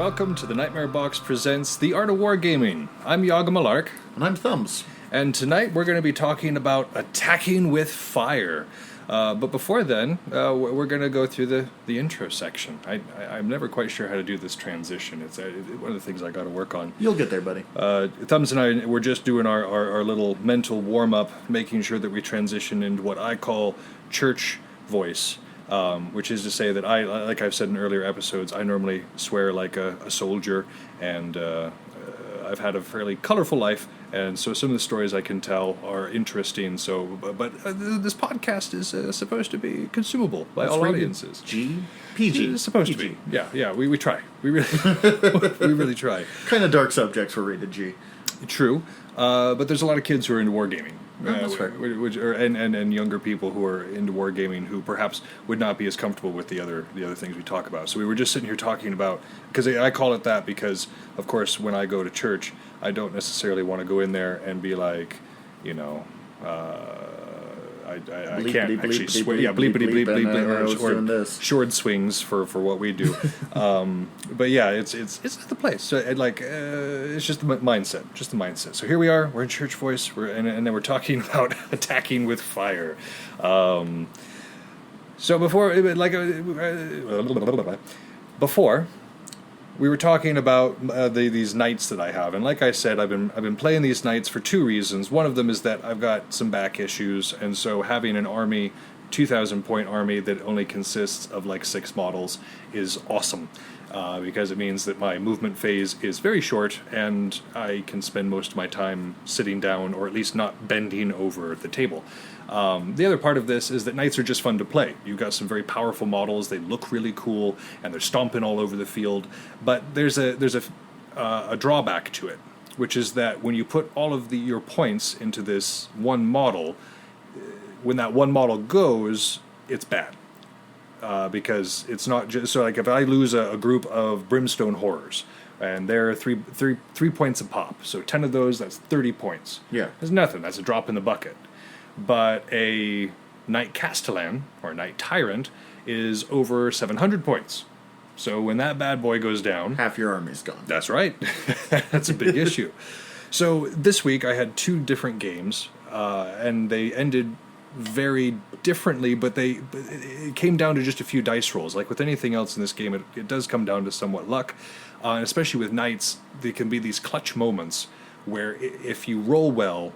Welcome to the Nightmare Box presents The Art of Wargaming. I'm Yaga Malark. And I'm Thumbs. And tonight we're going to be talking about attacking with fire. But before then, we're going to go through the intro section. I'm never quite sure how to do this transition. It's one of the things I got to work on. You'll get there, buddy. Thumbs and I, we're just doing our little mental warm-up, making sure that we transition into what I call church voice. Which is to say that like I've said in earlier episodes, I normally swear like a soldier, and I've had a fairly colorful life, and so some of the stories I can tell are interesting. So, but this podcast is supposed to be consumable by all audiences. PG. It's supposed PG. to be. Yeah. We try. We really we really try. Kind of dark subjects were rated G. True, but there's a lot of kids who are into wargaming. That's right. And younger people who are into wargaming who perhaps would not be as comfortable with the other things we talk about. So we were just sitting here talking about, because I call it that because, of course, when I go to church, I don't necessarily want to go in there and be like, I can't actually swear. Yeah, bleepity bleep bleep, or short swings for what we do. But yeah, it's not the place. So it's just the mindset. So here we are. We're in church voice. And then we're talking about attacking with fire. So before we were talking about these knights that I have, and like I said, I've been playing these knights for two reasons. One of them is that I've got some back issues, and so having an army, 2,000 point army that only consists of like 6 models is awesome, because it means that my movement phase is very short, and I can spend most of my time sitting down, or at least not bending over the table. The other part of this is that knights are just fun to play. You've got some very powerful models, they look really cool, and they're stomping all over the field, but there's a drawback to it, which is that when you put all of your points into this one model, when that one model goes, it's bad. Because it's not just, so like if I lose a group of brimstone horrors, and they're three points a pop, so 10 of those, that's 30 points. Yeah. That's nothing, that's a drop in the bucket. But a Knight Castellan, or Knight Tyrant, is over 700 points. So when that bad boy goes down... half your army's gone. That's right. That's a big issue. So this week I had 2 different games, and they ended very differently, but it came down to just a few dice rolls. Like with anything else in this game, it does come down to somewhat luck, and especially with knights, there can be these clutch moments where if you roll well,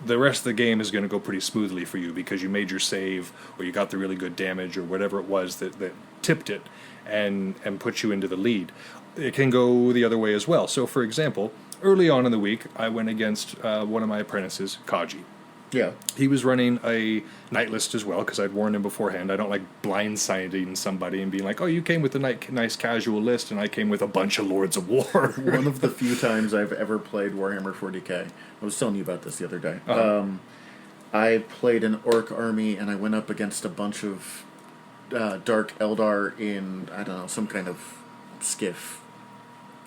the rest of the game is going to go pretty smoothly for you because you made your save, or you got the really good damage, or whatever it was that tipped it and put you into the lead. It can go the other way as well. So, for example, early on in the week, I went against one of my apprentices, Kaji. Yeah. He was running a knight list as well, because I'd warned him beforehand. I don't like blindsiding somebody and being like, oh, you came with a nice casual list, and I came with a bunch of Lords of War. One of the few times I've ever played Warhammer 40k. I was telling you about this the other day. I played an orc army, and I went up against a bunch of Dark Eldar in, I don't know, some kind of skiff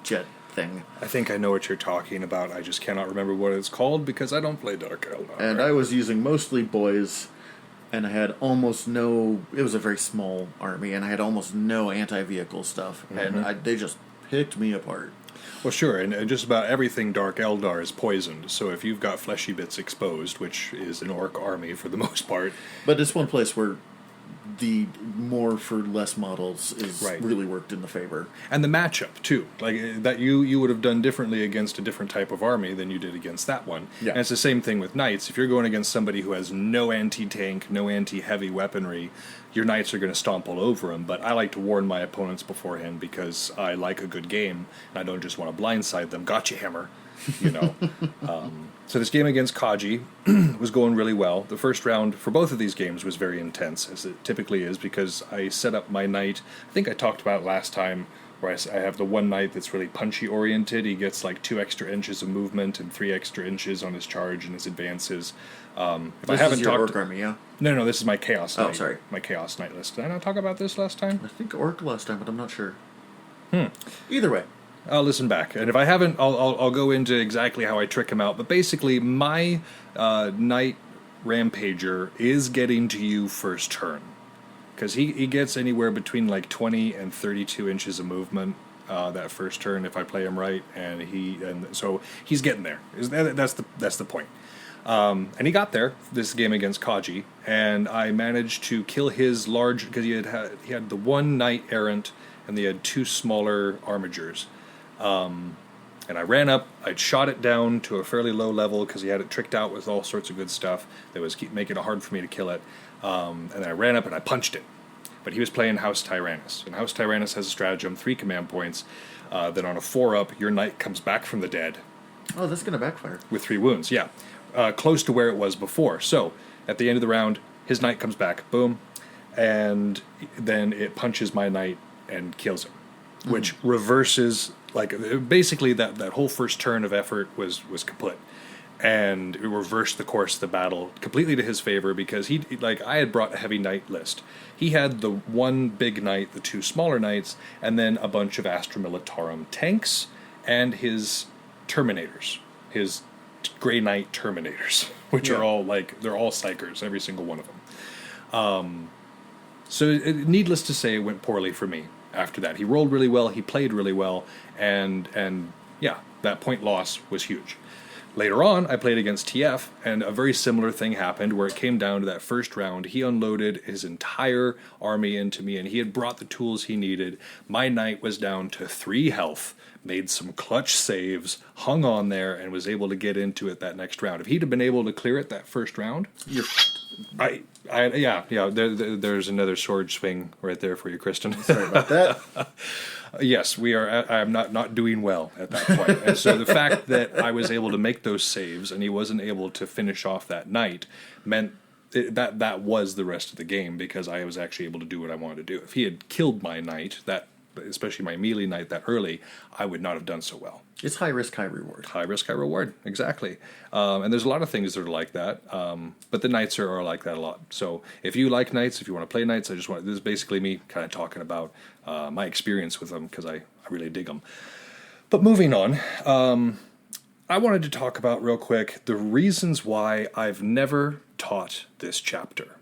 jet thing. I think I know what you're talking about. I just cannot remember what it's called because I don't play Dark Eldar. And I was using mostly boys, and I had almost no... it was a very small army, and I had almost no anti-vehicle stuff, and they just picked me apart. Well, sure, and just about everything Dark Eldar is poisoned, so if you've got fleshy bits exposed, which is an orc army for the most part... But it's one place where the more for less models is really worked in the favor. And the matchup, too. Like, that you would have done differently against a different type of army than you did against that one. Yeah. And it's the same thing with knights. If you're going against somebody who has no anti-tank, no anti-heavy weaponry, your knights are going to stomp all over them. But I like to warn my opponents beforehand because I like a good game, and I don't just want to blindside them. Gotcha, hammer. So this game against Kaji was going really well. The first round for both of these games was very intense, as it typically is, because I set up my knight. I think I talked about it last time, where I have the one knight that's really punchy oriented. He gets like 2 extra inches of movement and 3 extra inches on his charge and his advances. This is your orc army, yeah? No, this is my chaos knight. Oh, sorry. My chaos knight list. Did I not talk about this last time? I think orc last time, but I'm not sure. Either way. I'll listen back, and if I haven't, I'll go into exactly how I trick him out. But basically, my Knight Rampager is getting to you first turn, because he gets anywhere between like 20 and 32 inches of movement. that first turn if I play him right, and so he's getting there. That's the point. And he got there this game against Kaji, and I managed to kill his large, because he had the one knight errant, and he had two smaller armigers. And I ran up, I'd shot it down to a fairly low level because he had it tricked out with all sorts of good stuff that was making it hard for me to kill it. And then I ran up and I punched it. But he was playing House Tyrannus. And House Tyrannus has a stratagem, 3 command points, that on a 4-up, your knight comes back from the dead. Oh, that's going to backfire. With 3 wounds, yeah. Close to where it was before. So, at the end of the round, his knight comes back, boom, and then it punches my knight and kills him. Which reverses, like, basically that whole first turn of effort was kaput. And it reversed the course of the battle completely to his favor because I had brought a heavy knight list. He had the 1 big knight, the 2 smaller knights, and then a bunch of Astra Militarum tanks and his Terminators, his Grey Knight Terminators, which are all, they're all psychers, every single one of them. So needless to say, it went poorly for me after that. He rolled really well, he played really well, and yeah, that point loss was huge. Later on, I played against TF, and a very similar thing happened where it came down to that first round. He unloaded his entire army into me, and he had brought the tools he needed. My knight was down to 3 health, made some clutch saves, hung on there, and was able to get into it that next round. If he'd have been able to clear it that first round, there's another sword swing right there for you, Kristen. Sorry about that. Yes, I'm not doing well at that point. And so the fact that I was able to make those saves and he wasn't able to finish off that night meant that was the rest of the game because I was actually able to do what I wanted to do. If he had killed my knight, especially my melee knight that early, I would not have done so well. It's high risk, high reward. High risk, high reward, exactly. And there's a lot of things that are like that, but the knights are like that a lot. So if you like knights, if you want to play knights, this is basically me kind of talking about my experience with them because I really dig them. But moving on, I wanted to talk about real quick the reasons why I've never taught this chapter.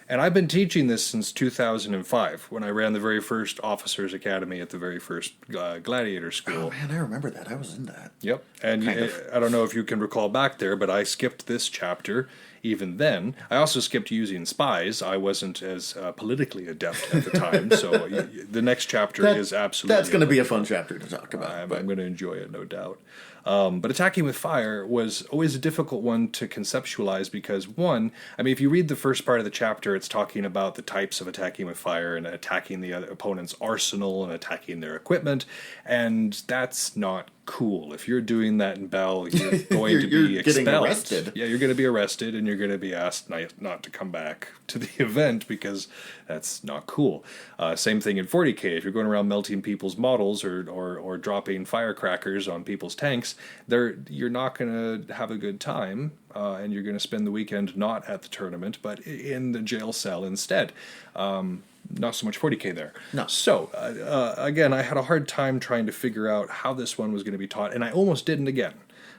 And I've been teaching this since 2005, when I ran the very first Officers Academy at the very first Gladiator School. Oh, man, I remember that. I was in that. Yep. And I don't know if you can recall back there, but I skipped this chapter even then. I also skipped using spies. I wasn't as politically adept at the time, so the next chapter is absolutely... That's going to be a fun chapter to talk about. I'm going to enjoy it, no doubt. But attacking with fire was always a difficult one to conceptualize because, one, I mean, if you read the first part of the chapter, it's talking about the types of attacking with fire and attacking the other opponent's arsenal and attacking their equipment, and that's not cool. If you're doing that in Bell, you're going to be expelled. Getting arrested. Yeah, you're going to be arrested, and you're going to be asked not to come back to the event because that's not cool. Same thing in 40K. If you're going around melting people's models or dropping firecrackers on people's tanks, you're not going to have a good time, and you're going to spend the weekend not at the tournament, but in the jail cell instead. Not so much 40K there. No. So, again, I had a hard time trying to figure out how this one was going to be taught, and I almost didn't again.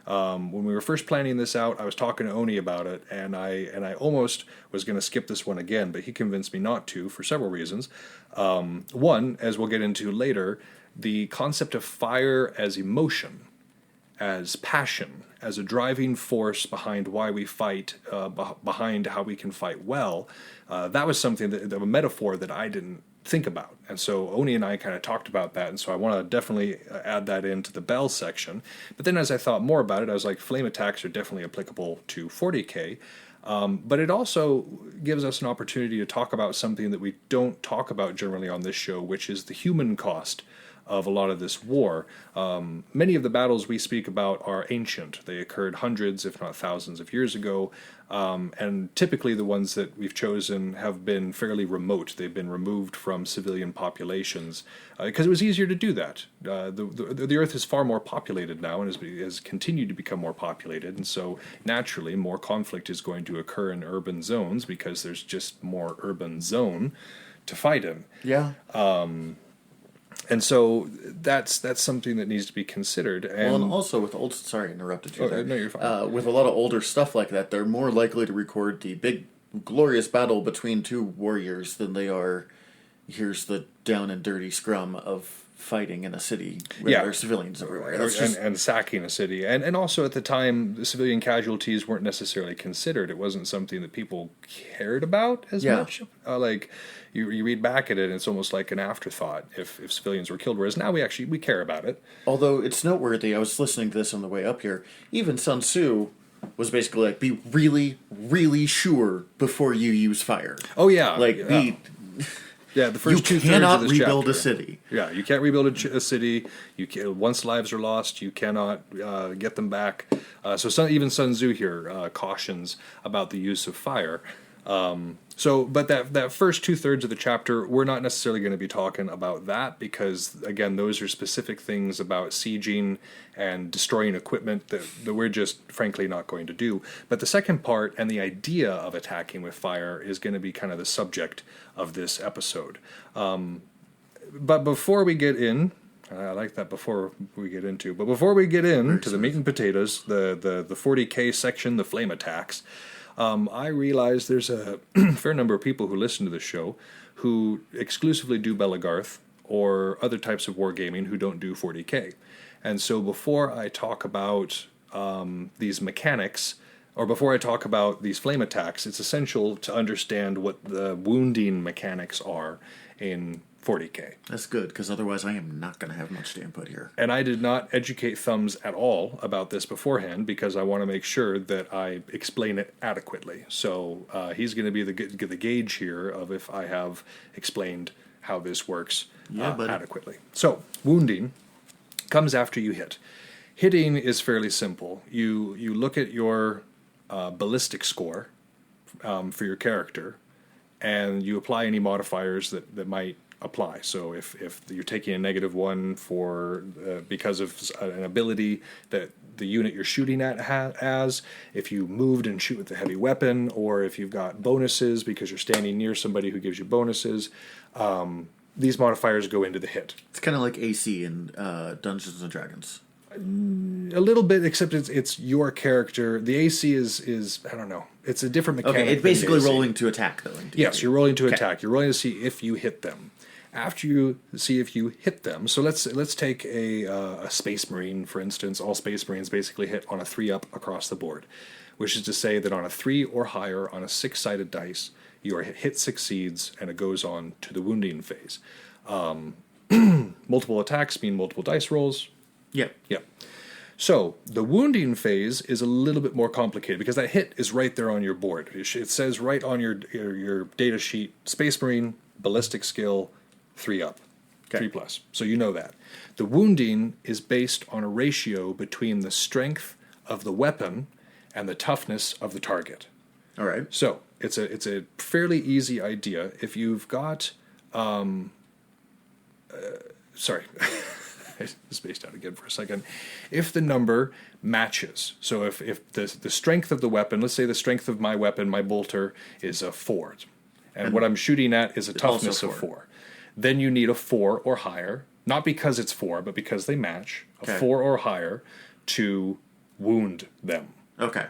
When we were first planning this out, I was talking to Oni about it, and I almost was going to skip this one again, but he convinced me not to for several reasons. One, as we'll get into later, the concept of fire as emotion, as passion, as a driving force behind why we fight, behind how we can fight well, that was something a metaphor that I didn't think about. And so Oni and I kind of talked about that, and so I want to definitely add that into the Bell section. But then as I thought more about it, I was like, flame attacks are definitely applicable to 40K, but it also gives us an opportunity to talk about something that we don't talk about generally on this show, which is the human cost of a lot of this war. Many of the battles we speak about are ancient. They occurred hundreds, if not thousands of years ago, and typically the ones that we've chosen have been fairly remote. They've been removed from civilian populations because it was easier to do that. The Earth is far more populated now and has continued to become more populated, and so naturally more conflict is going to occur in urban zones because there's just more urban zone to fight in. Yeah. And so that's something that needs to be considered. And also with old... Sorry, I interrupted you there. No, you're fine. With a lot of older stuff like that, they're more likely to record the big, glorious battle between two warriors than they are, here's the down and dirty scrum of fighting in a city where there are civilians everywhere. And sacking a city. And also at the time, the civilian casualties weren't necessarily considered. It wasn't something that people cared about as much. Like, you read back at it, and it's almost like an afterthought if civilians were killed, whereas now we care about it. Although it's noteworthy, I was listening to this on the way up here, even Sun Tzu was basically like, be really, really sure before you use fire. Oh, yeah. Like, the first you 2/3 cannot of this rebuild chapter. a city. Yeah, you can't rebuild a city. Once lives are lost, you cannot get them back. Even Sun Tzu here cautions about the use of fire. But that first 2/3 of the chapter, we're not necessarily going to be talking about that because, again, those are specific things about sieging and destroying equipment that we're just frankly not going to do. But the second part and the idea of attacking with fire is going to be kind of the subject of this episode. But before we get in, I like that before we get into the meat and potatoes, the 40K section, the flame attacks, I realize there's a fair number of people who listen to this show who exclusively do Belagarth or other types of wargaming who don't do 40K. And so before I talk about these mechanics, or before I talk about these flame attacks, it's essential to understand what the wounding mechanics are in 40K. That's good, because otherwise I am not going to have much to input here. And I did not educate Thumbs at all about this beforehand because I want to make sure that I explain it adequately. So he's going to be the gauge here of if I have explained how this works adequately. So, wounding comes after you hit. Hitting is fairly simple. You look at your ballistic score for your character, and you apply any modifiers that might apply. So if you're taking a -1 for because of an ability that the unit you're shooting at has, if you moved and shoot with a heavy weapon, or if you've got bonuses because you're standing near somebody who gives you bonuses, these modifiers go into the hit. It's kind of like AC in Dungeons and Dragons. A little bit, except it's your character. The AC is I don't know. It's a different mechanic. Okay, it's basically rolling to attack, though. Yes, you're rolling to attack. You're rolling to see if you hit them. After you see if you hit them, so let's take a Space Marine, for instance. All Space Marines basically hit on a 3-up across the board, which is to say that on a 3 or higher on a 6-sided dice, your hit succeeds and it goes on to the wounding phase. Multiple attacks mean multiple dice rolls. Yep. So the wounding phase is a little bit more complicated because that hit is right there on your board. It says right on your data sheet, Space Marine, ballistic skill, 3-up, 3+. So you know that. The wounding is based on a ratio between the strength of the weapon and the toughness of the target. All right. So it's a fairly easy idea. If you've got, sorry, I spaced out again for a second. If the number matches, so if the strength of the weapon, let's say the strength of my weapon, my bolter, is a 4, and what I'm shooting at is a toughness of 4. Then you need a 4 or higher, not because it's 4, but because they match, a 4 or higher to wound them. Okay.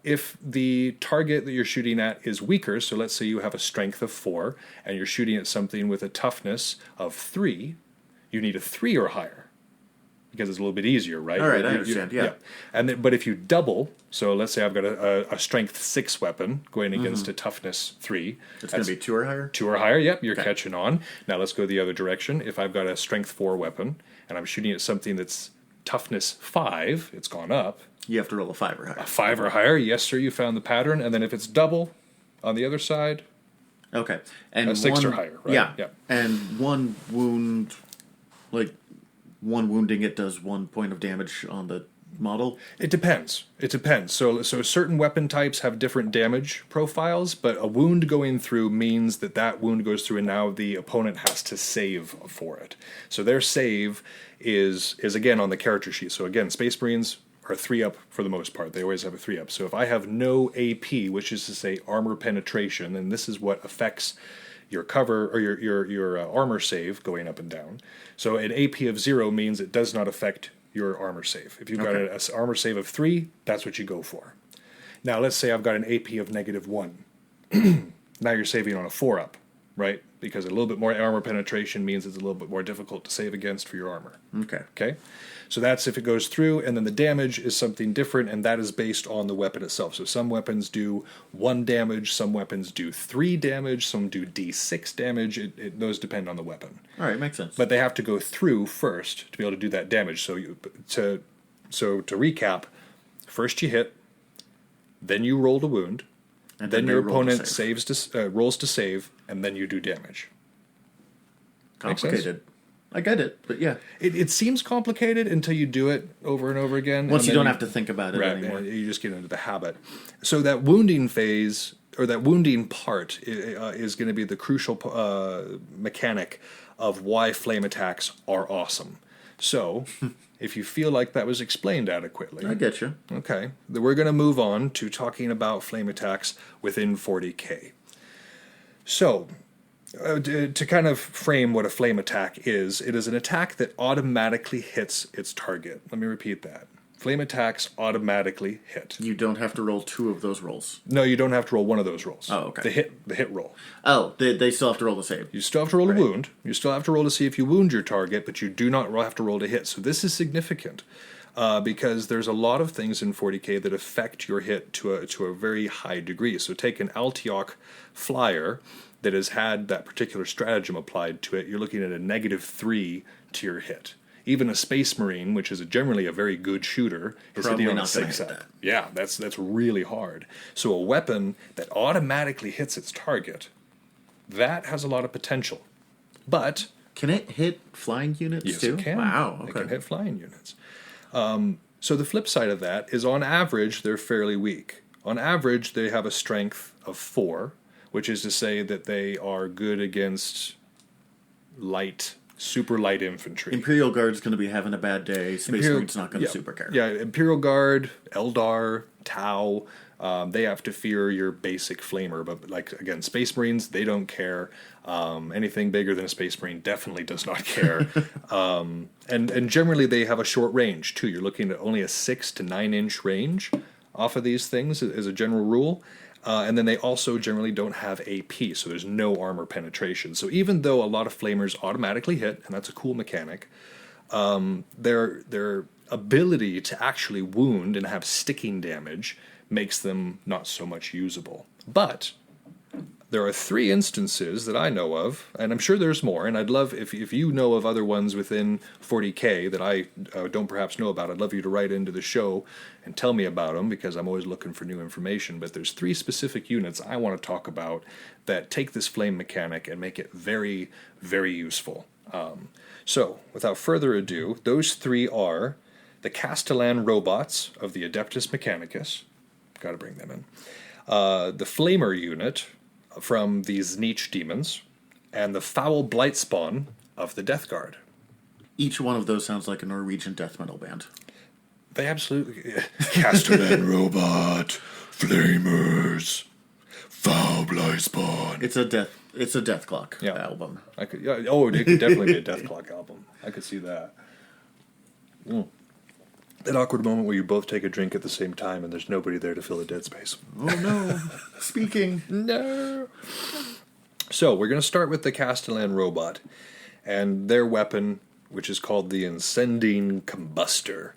If the target that you're shooting at is weaker, so let's say you have a strength of 4, and you're shooting at something with a toughness of 3, you need a 3 or higher. Because it's a little bit easier, right? All right, I understand, yeah. But if you double, so let's say I've got a strength 6 weapon going against a toughness 3. It's going to be 2 or higher? 2 or higher, yep, you're catching on. Now let's go the other direction. If I've got a strength 4 weapon, and I'm shooting at something that's toughness 5, it's gone up. You have to roll a 5 or higher. A 5 or higher, yes sir, you found the pattern. And then if it's double on the other side, okay, and a 6 or higher, right? Yeah. And one wound, like one wounding, it does 1 point of damage on the model. It depends. So certain weapon types have different damage profiles, but a wound going through means that wound goes through, and now the opponent has to save for it. So their save is again on the character sheet. So again, Space Marines are 3-up for the most part. They always have a 3-up. So if I have no AP, which is to say armor penetration, and this is what affects your cover or your armor save going up and down. So an AP of 0 means it does not affect your armor save. If you've got an armor save of 3, that's what you go for. Now let's say I've got an AP of -1. Now you're saving on a 4-up, right? because a little bit more armor penetration means it's a little bit more difficult to save against for your armor. Okay. Okay? So that's if it goes through, and then the damage is something different, and that is based on the weapon itself. So some weapons do 1 damage, some weapons do 3 damage, some do d6 damage. Those depend on the weapon. All right, makes sense. But they have to go through first to be able to do that damage. So to recap, first you hit, then you roll to wound, And then they your roll to opponent save. rolls to save, and then you do damage. Make sense? Complicated. I get it, but yeah. It seems complicated until you do it over and over again. Once and you then don't have to think about it right, anymore. you just get into the habit. So that wounding phase, or that wounding part, is going to be the crucial mechanic of why flame attacks are awesome. So, if you feel like that was explained adequately... I get you. Okay, then we're going to move on to talking about flame attacks within 40k. So, to kind of frame what a flame attack is, it is an attack that automatically hits its target. Let me repeat that. Flame attacks automatically hit. You don't have to roll 2 of those rolls. No, you don't have to roll one of those rolls. Oh, okay. The hit roll. Oh, they still have to roll the save. You still have to roll a wound. You still have to roll to see if you wound your target, but you do not have to roll to hit. So this is significant because there's a lot of things in 40k that affect your hit to a very high degree. So take an Altioch flyer that has had that particular stratagem applied to it. You're looking at a -3 to your hit. Even a Space Marine, which is generally a very good shooter, is Probably hitting on a not gonna 6 hit up. that. Yeah, that's really hard. So a weapon that automatically hits its target, that has a lot of potential. But Can it hit flying units yes, too? it can. Wow, okay. It can hit flying units. So the flip side of that is, on average, they're fairly weak. On average, they have a strength of 4, which is to say that they are good against super light infantry. Imperial Guard's going to be having a bad day. Space Marine's not going to super care. Yeah, Imperial Guard, Eldar, Tau, they have to fear your basic flamer. But, like, again, Space Marines, they don't care. Anything bigger than a Space Marine definitely does not care. And generally they have a short range, too. You're looking at only a 6 to 9 inch range off of these things as a general rule. And then they also generally don't have AP, so there's no armor penetration. So even though a lot of flamers automatically hit, and that's a cool mechanic, their ability to actually wound and have sticking damage makes them not so much usable. But there are 3 instances that I know of, and I'm sure there's more, and I'd love, if you know of other ones within 40k that I don't perhaps know about, I'd love you to write into the show and tell me about them, because I'm always looking for new information. But there's 3 specific units I want to talk about that take this flame mechanic and make it very, very useful. So, without further ado, those 3 are the Castellan robots of the Adeptus Mechanicus. Got to bring them in. The Flamer unit from these niche demons, and the Foul Blightspawn of the Death Guard. Each one of those sounds like a Norwegian death metal band. They absolutely... Castellan Robot, Flamers, Foul Blightspawn. It's a Death Clock album. It could definitely be a Death Clock album. I could see that. That awkward moment where you both take a drink at the same time and there's nobody there to fill the dead space. Oh no. Speaking. No. So we're going to start with the Castellan robot and their weapon, which is called the Incendiary Combustor.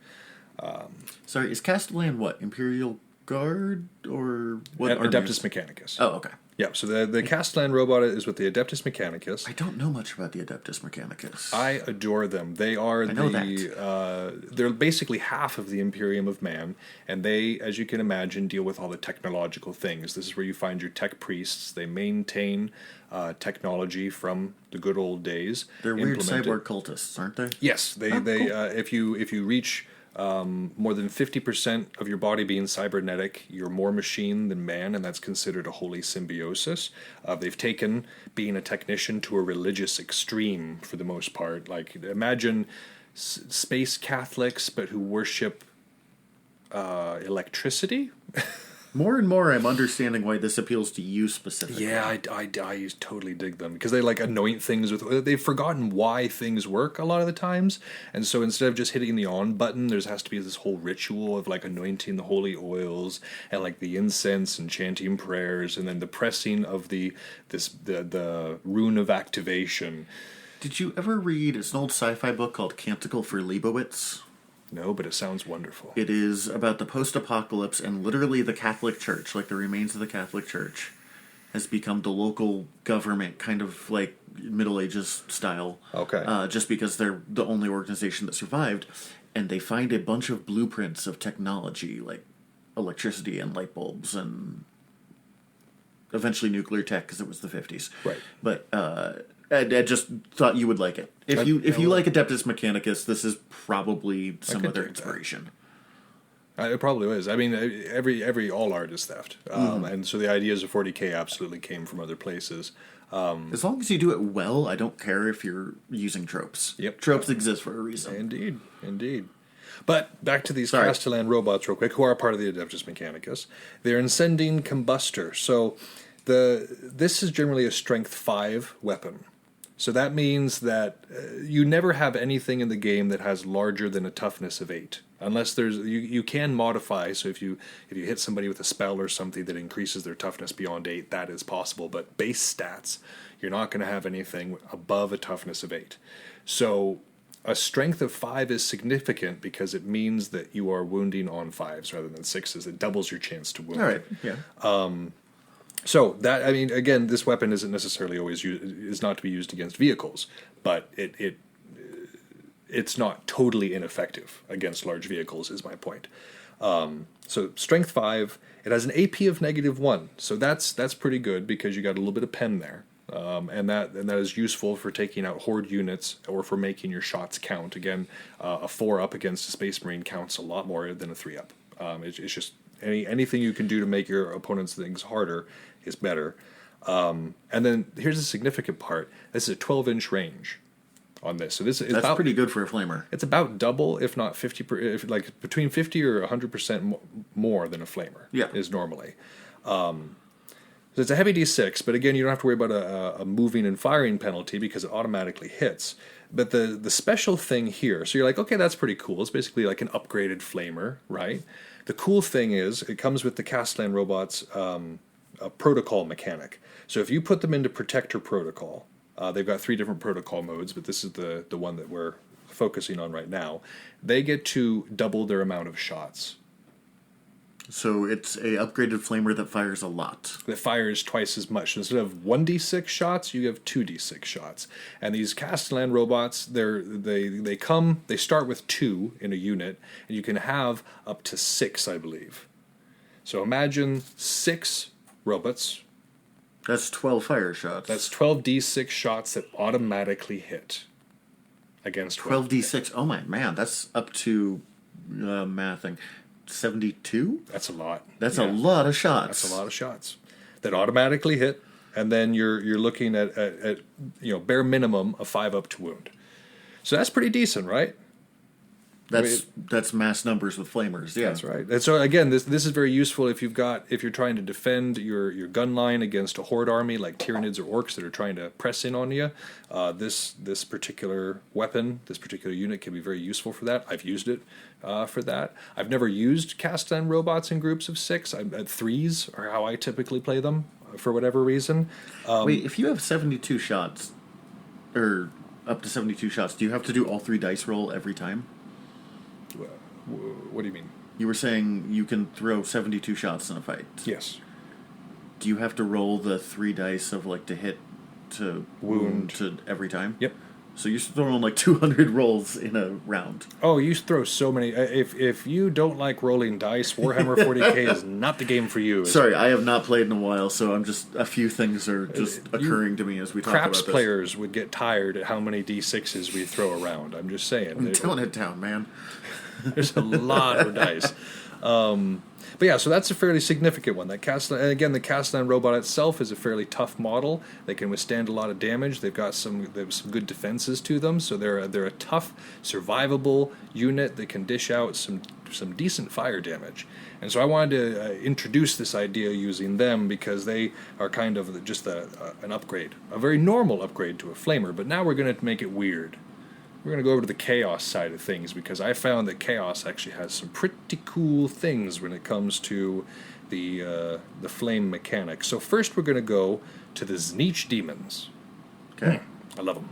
Sorry, is Castellan what? Imperial Guard or what? Adeptus Mechanicus. Oh, okay. Yeah, so the Castellan robot is with the Adeptus Mechanicus. I don't know much about the Adeptus Mechanicus. I adore them. They are they're basically half of the Imperium of Man, and they, as you can imagine, deal with all the technological things. This is where you find your tech priests. They maintain technology from the good old days. They're weird cyborg cultists, aren't they? Yes, they cool. If you reach more than 50% of your body being cybernetic, you're more machine than man, and that's considered a holy symbiosis. They've taken being a technician to a religious extreme for the most part. Like, imagine space Catholics, but who worship electricity. More and more, I'm understanding why this appeals to you specifically. Yeah, I totally dig them because they like anoint things with. They've forgotten why things work a lot of the times, and so instead of just hitting the on button, there has to be this whole ritual of like anointing the holy oils and like the incense and chanting prayers, and then the pressing of the rune of activation. Did you ever read? It's an old sci-fi book called Canticle for Leibowitz. No, but it sounds wonderful. It is about the post-apocalypse, and literally the Catholic Church, like the remains of the Catholic Church, has become the local government, kind of like Middle Ages style. Okay. Just because they're the only organization that survived, and they find a bunch of blueprints of technology, like electricity and light bulbs, and eventually nuclear tech, because it was the 50s. Right. But I just thought you would like it. If you like Adeptus Mechanicus, this is probably some of their inspiration. It probably is. I mean, every all art is theft, and so the ideas of 40K absolutely came from other places. As long as you do it well, I don't care if you're using tropes. Yep, tropes exist for a reason. Indeed. But back to these Castellan robots real quick, who are part of the Adeptus Mechanicus. They're Incendiing Combustor. So this is generally a Strength 5 weapon. So that means that you never have anything in the game that has larger than a toughness of 8. Unless you can modify, so if you hit somebody with a spell or something that increases their toughness beyond 8, that is possible. But base stats, you're not going to have anything above a toughness of 8. So a strength of 5 is significant because it means that you are wounding on 5s rather than 6s. It doubles your chance to wound. All right, yeah. So that, I mean, again, this weapon isn't necessarily always is not to be used against vehicles, but it's not totally ineffective against large vehicles, is my point. So strength 5, it has an AP of -1, so that's pretty good because you got a little bit of pen there, and that is useful for taking out horde units or for making your shots count. Again, a 4 up against a Space Marine counts a lot more than a 3 up. It's just anything you can do to make your opponent's things harder is better. And then here's the significant part. This is a 12-inch range on this. So that's pretty good for a flamer. It's about double, if not 50, like between 50 or 100% more than a flamer. Yeah. Is normally. So it's a heavy D6, but again, you don't have to worry about a moving and firing penalty because it automatically hits. But the special thing here, so you're like, okay, that's pretty cool. It's basically like an upgraded flamer, right? The cool thing is it comes with the Castellan robots a protocol mechanic. So if you put them into Protector Protocol, they've got 3 different protocol modes, but this is the one that we're focusing on right now. They get to double their amount of shots. So it's a upgraded flamer that fires a lot. That fires twice as much. So instead of 1d6 shots, you have 2d6 shots. And these Castellan robots, they start with 2 in a unit, and you can have up to 6, I believe. So imagine 6 robots. That's 12 fire shots. That's 12d6 shots that automatically hit against 12d6. Oh my man, that's up to mathing. 72? That's a lot. That's a lot of shots. That's a lot of shots that automatically hit, and then you're looking at bare minimum a 5 up to wound. So that's pretty decent, right? That's mass numbers with flamers. Yeah, that's right. And so again, this is very useful if you're trying to defend your gun line against a horde army like Tyranids or Orcs that are trying to press in on you. This particular weapon, this particular unit can be very useful for that. I've used it for that. I've never used Castellan robots in groups of 6. At 3s are how I typically play them for whatever reason. Wait, if you have 72 shots, or up to 72 shots, do you have to do all 3 dice roll every time? What do you mean? You were saying you can throw 72 shots in a fight. Yes. Do you have to roll the 3 dice of to hit, to wound to every time? Yep. So you're throwing like 200 rolls in a round. Oh, you throw so many. If you don't like rolling dice, Warhammer 40K is not the game for you. Sorry, I have not played in a while, so I'm just a few things are just occurring to me as we talk about this. Craps players would get tired at how many D6s we throw around. I'm just saying. I'm telling it down, man. There's a lot of dice. But yeah, so that's a fairly significant one. That and again, the Castellan robot itself is a fairly tough model. They can withstand a lot of damage. They have some good defenses to them, so they're a tough, survivable unit that can dish out some decent fire damage. And so I wanted to introduce this idea using them because they are kind of just an upgrade, a very normal upgrade to a flamer. But now we're going to make it weird. We're going to go over to the chaos side of things because I found that chaos actually has some pretty cool things when it comes to the flame mechanic. So first we're going to go to the Zneach demons. Okay. I love them.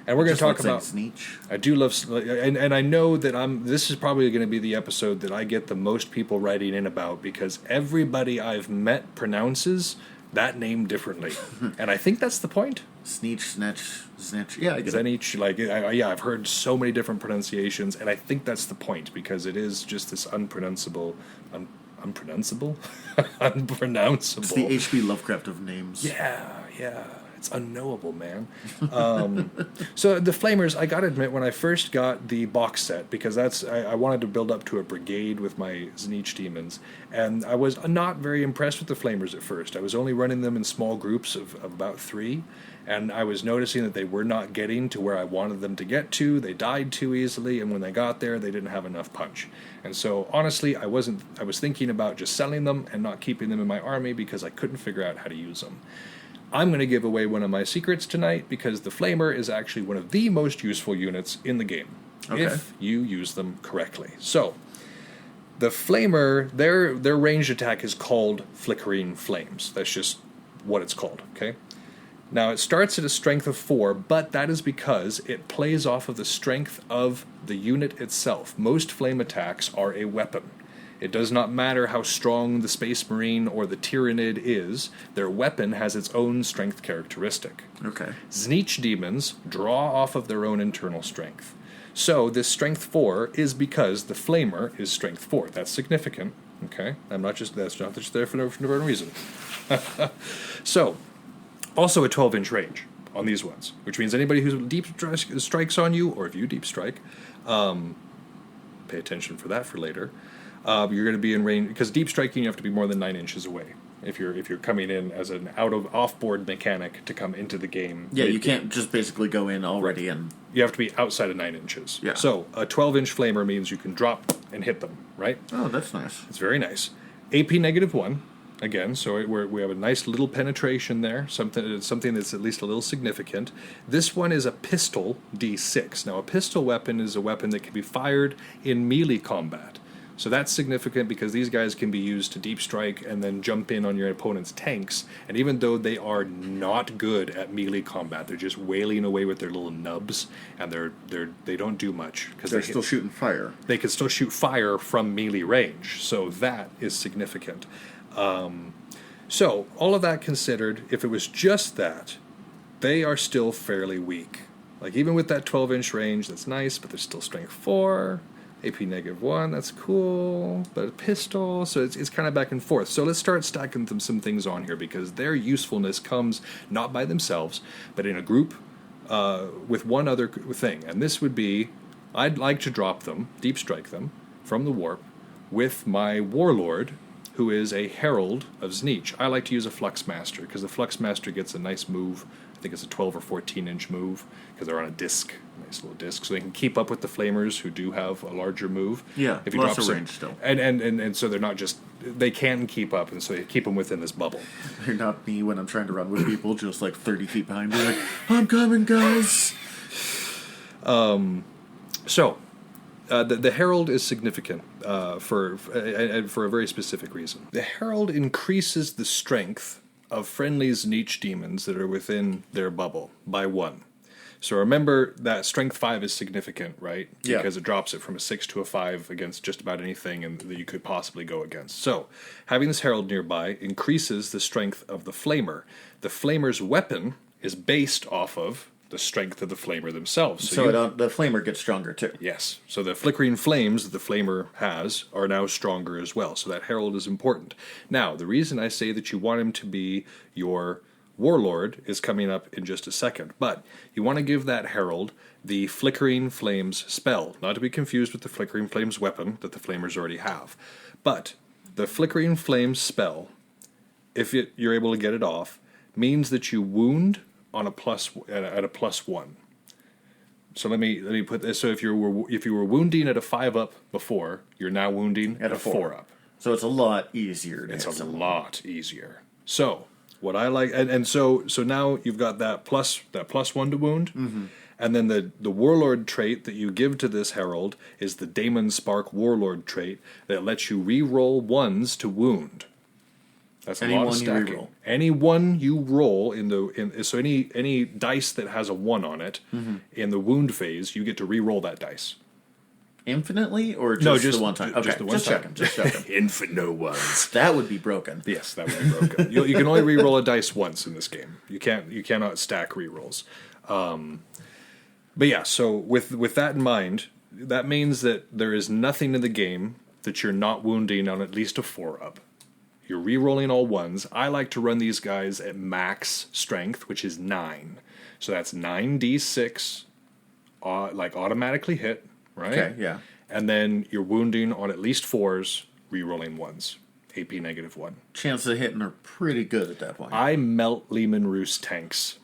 And we're going to talk about Zneach. I do love, and I know that this is probably going to be the episode that I get the most people writing in about because everybody I've met pronounces that name differently, and I think that's the point. Sneech, Snatch. Yeah, I get Zneach, I've heard so many different pronunciations, and I think that's the point because it is just this unpronounceable. It's the H.P. Lovecraft of names. Yeah. It's unknowable, man. So the Flamers, I gotta admit, when I first got the box set, because I wanted to build up to a brigade with my Zneach demons, and I was not very impressed with the Flamers at first. I was only running them in small groups of about 3, and I was noticing that they were not getting to where I wanted them to get to. They died too easily, and when they got there, they didn't have enough punch. And so, honestly, I was thinking about just selling them and not keeping them in my army because I couldn't figure out how to use them. I'm going to give away one of my secrets tonight because the Flamer is actually one of the most useful units in the game if you use them correctly. So, the Flamer, their ranged attack is called Flickering Flames. That's just what it's called, okay? Now, it starts at a strength of 4, but that is because it plays off of the strength of the unit itself. Most flame attacks are a weapon. It does not matter how strong the Space Marine or the Tyrannid is, their weapon has its own strength characteristic. Okay. Zneach demons draw off of their own internal strength. So this strength 4 is because the Flamer is strength 4. That's significant, okay? That's not just there for no reason. So, also a 12-inch range on these ones, which means anybody who deep strikes on you, or if you deep strike, pay attention for that for later. You're going to be in range because deep striking you have to be more than 9 inches away if you're coming in as an off-board mechanic to come into the game. Yeah, you can't just basically go in already and you have to be outside of 9 inches. Yeah. So a 12-inch flamer means you can drop and hit them, right? Oh, that's nice. It's very nice. AP -1 again, so we have a nice little penetration there. Something that's at least a little significant. This one is a pistol D6. Now a pistol weapon is a weapon that can be fired in melee combat. So that's significant because these guys can be used to deep strike and then jump in on your opponent's tanks. And even though they are not good at melee combat, they're just wailing away with their little nubs, and they don't do much because they're still shooting fire. They can still shoot fire from melee range. So that is significant. So all of that considered, if it was just that, they are still fairly weak. Like even with that 12-inch range, that's nice, but they're still strength 4. AP -1, that's cool, but a pistol, so it's kind of back and forth. So let's start stacking some things on here because their usefulness comes not by themselves, but in a group with one other thing. And this would be, I'd like to drop them, deep strike them, from the warp with my warlord, who is a herald of Zneach. I like to use a Fluxmaster because the Fluxmaster gets a nice move. I think it's a 12 or 14-inch move because they're on a disc, nice little disc, so they can keep up with the Flamers who do have a larger move. Yeah, if you lots drop of range still. And so they're not just, they can keep up, and so you keep them within this bubble. They're not me when I'm trying to run with people just like 30 feet behind me, like, I'm coming, guys! So, the Herald is significant for a very specific reason. The Herald increases the strength of friendly Zneach demons that are within their bubble by 1. So remember that strength 5 is significant, right? Yeah. Because it drops it from a 6 to a 5 against just about anything that you could possibly go against. So having this Herald nearby increases the strength of the Flamer. The Flamer's weapon is based off of the strength of the Flamer themselves. So the Flamer gets stronger too. Yes. So the flickering flames that the Flamer has are now stronger as well. So that Herald is important. Now, the reason I say that you want him to be your warlord is coming up in just a second. But you want to give that Herald the Flickering Flames spell, not to be confused with the Flickering Flames weapon that the Flamers already have. But the Flickering Flame spell, if you're able to get it off, means that you wound on a at a +1. So let me put this. So if you were wounding at a 5 up before, you're now wounding at a 4 up. So it's a lot easier to It's hit a someone. lot easier. So what I like, and so now you've got that +1 to wound, and then the Warlord trait that you give to this Herald is the Daemon Spark Warlord trait that lets you re-roll 1s to wound. That's a lot of stacking. You re-roll. Any one you roll so any dice that has a 1 on it in the wound phase, you get to re-roll that dice. Infinitely, or just the one time? Okay, just the one time. Just checking. Infinite ones. That would be broken. Yes, that would be broken. You can only re-roll a dice once in this game. You cannot stack re-rolls. But yeah, so with that in mind, that means that there is nothing in the game that you're not wounding on at least a 4 up. You're re-rolling all 1s. I like to run these guys at max strength, which is 9. So that's 9d6, like automatically hit, right? Okay, yeah. And then you're wounding on at least 4s, re-rolling 1s. AP -1. Chances of hitting are pretty good at that point. I melt Lehman Roos tanks.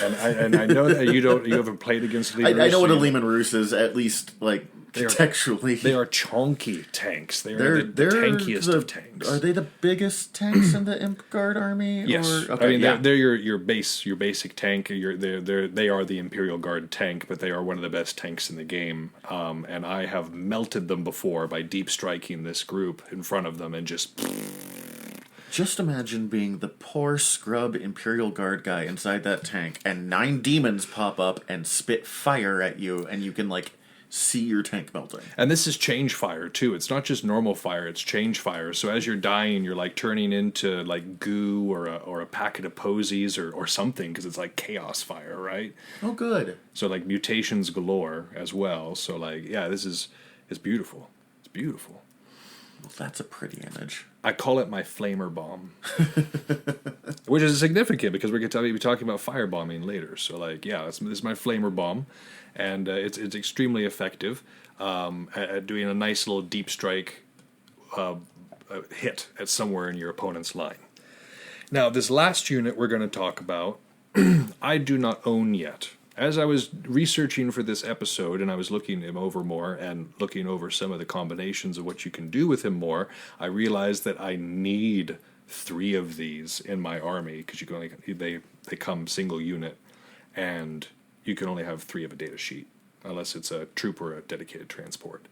And I know that you haven't played against Lehman Roos. I know what a Lehman Roos is, at least, like, contextually. They are chonky tanks. They're the tankiest of tanks. Are they the biggest tanks in the Imp Guard army? Yes. Or, okay, I mean, they're your basic tank. They are the Imperial Guard tank, but they are one of the best tanks in the game. And I have melted them before by deep striking this group in front of them and Just imagine being the poor scrub Imperial Guard guy inside that tank, and 9 demons pop up and spit fire at you, and you can, like, see your tank melting. And this is change fire too. It's not just normal fire, it's change fire. So as you're dying, you're like turning into like goo or a packet of posies or something, because it's like chaos fire, right? Oh, good. So like mutations galore as well. So like, yeah, it's beautiful. It's beautiful. Well, that's a pretty image. I call it my flamer bomb. Which is significant because we're going to be talking about firebombing later. So like, yeah, this is my flamer bomb. And it's extremely effective at doing a nice little deep strike hit at somewhere in your opponent's line. Now, this last unit we're going to talk about, I do not own yet. As I was researching for this episode and I was looking him over more and looking over some of the combinations of what you can do with him more, I realized that I need 3 of these in my army because you can only they come single unit, and you can only have 3 of a data sheet unless it's a troop or a dedicated transport,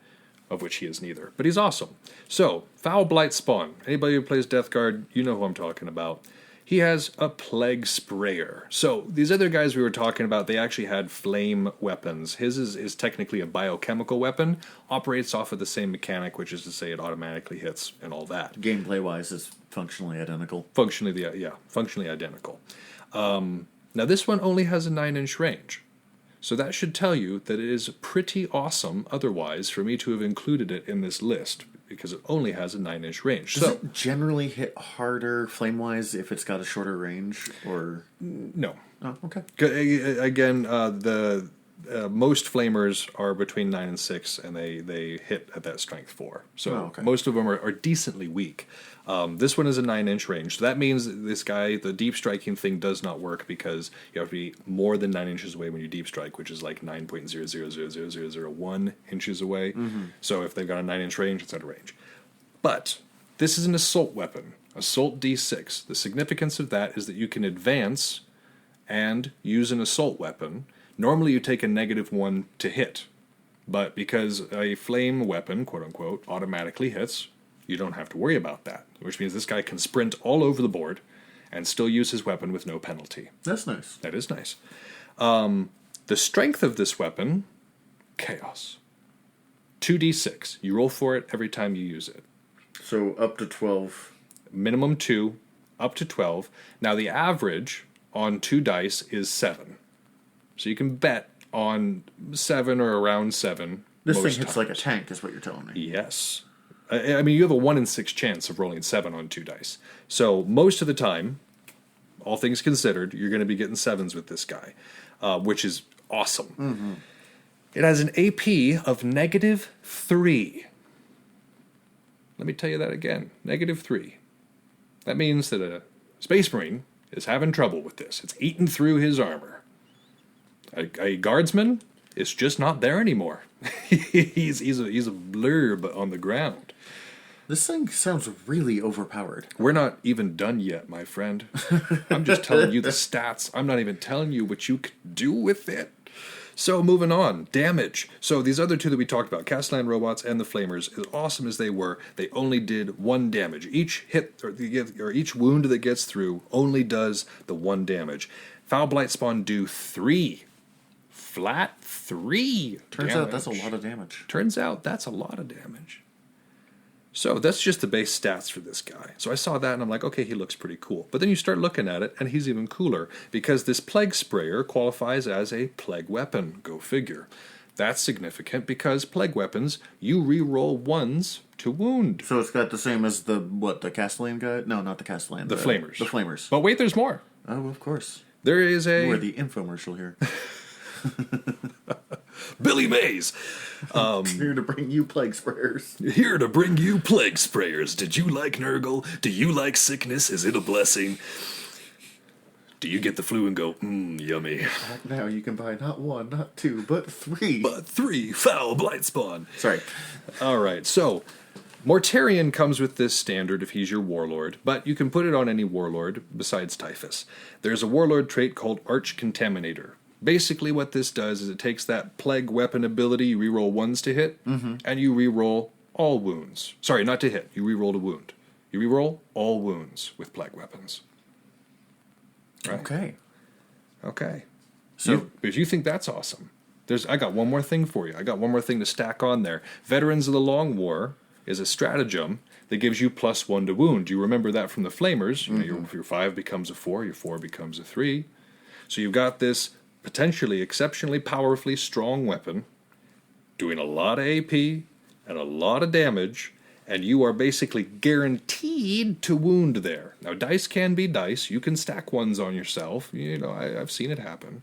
of which he is neither. But he's awesome. So, Foul Blight Spawn. Anybody who plays Death Guard, you know who I'm talking about. He has a Plague Sprayer. So, these other guys we were talking about, they actually had flame weapons. His is technically a biochemical weapon, operates off of the same mechanic, which is to say it automatically hits and all that. Gameplay-wise, is functionally identical. Functionally identical. Now, this one only has a 9-inch range. So that should tell you that it is pretty awesome otherwise for me to have included it in this list, because it only has a 9-inch range. Does it generally hit harder flame-wise if it's got a shorter range, or...? No. Oh, okay. Again, the most flamers are between 9 and 6, and they hit at that strength 4. So most of them are decently weak. This one is a 9-inch range. So that means that this guy, the deep striking thing does not work because you have to be more than 9 inches away when you deep strike, which is like 9.000001 inches away. Mm-hmm. So if they've got a 9-inch range, it's out of range. But this is an assault weapon, Assault D6. The significance of that is that you can advance and use an assault weapon. Normally you take a -1 to hit, but because a flame weapon, quote-unquote, automatically hits, you don't have to worry about that, which means this guy can sprint all over the board and still use his weapon with no penalty. That's nice. That is nice. The strength of this weapon, chaos. 2d6. You roll for it every time you use it. So up to 12. Minimum 2, up to 12. Now the average on 2 dice is 7. So you can bet on 7 or around 7. This thing hits like a tank, is what you're telling me. Yes. I mean, you have a 1 in 6 chance of rolling 7 on 2 dice. So most of the time, all things considered, you're going to be getting 7s with this guy, which is awesome. Mm-hmm. It has an AP of -3. Let me tell you that again. -3. That means that a Space Marine is having trouble with this. It's eating through his armor. A guardsman is just not there anymore. he's a blurb on the ground. This thing sounds really overpowered. We're not even done yet, my friend. I'm just telling you the stats. I'm not even telling you what you can do with it. So moving on, damage. So these other two that we talked about, Castellan robots and the Flamers, as awesome as they were, they only did 1 damage. Each hit or each wound that gets through only does the 1 damage. Foul Blight Spawn do 3. Flat 3. Turns out that's a lot of damage. Turns out that's a lot of damage. So that's just the base stats for this guy. So I saw that and I'm like, okay, he looks pretty cool. But then you start looking at it and he's even cooler because this Plague Sprayer qualifies as a Plague Weapon. Go figure. That's significant because Plague Weapons, you re-roll 1s to wound. So it's got the same as the Castellan guy? No, not the Castellan. The Flamers. The Flamers. But wait, there's more. Oh, of course. There is a... We're the infomercial here. Billy Mays. Here to bring you Plague Sprayers. Here to bring you Plague Sprayers. Did you like Nurgle? Do you like sickness? Is it a blessing? Do you get the flu and go, yummy? Now you can buy not 1, not 2, but 3. But 3 Foul Blight Spawn. Sorry. All right, so Mortarion comes with this standard if he's your warlord, but you can put it on any warlord besides Typhus. There's a warlord trait called Arch Contaminator. Basically what this does is it takes that plague weapon ability, you reroll 1s to hit, and you reroll all wounds. Sorry, not to hit, you reroll a wound. You reroll all wounds with plague weapons. Right? Okay. So if you think that's awesome, I got one more thing for you. I got one more thing to stack on there. Veterans of the Long War is a stratagem that gives you +1 to wound. You remember that from the Flamers. You know, your 5 becomes a 4, your 4 becomes a 3. So you've got this potentially exceptionally powerfully strong weapon doing a lot of AP and a lot of damage, and you are basically guaranteed to wound there. Now, dice can be dice. You can stack 1s on yourself. You know, I've seen it happen.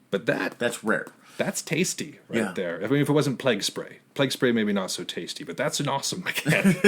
But that's rare. That's tasty right there. I mean, if it wasn't Plague Spray. Plague Spray maybe not so tasty, but that's an awesome mechanic.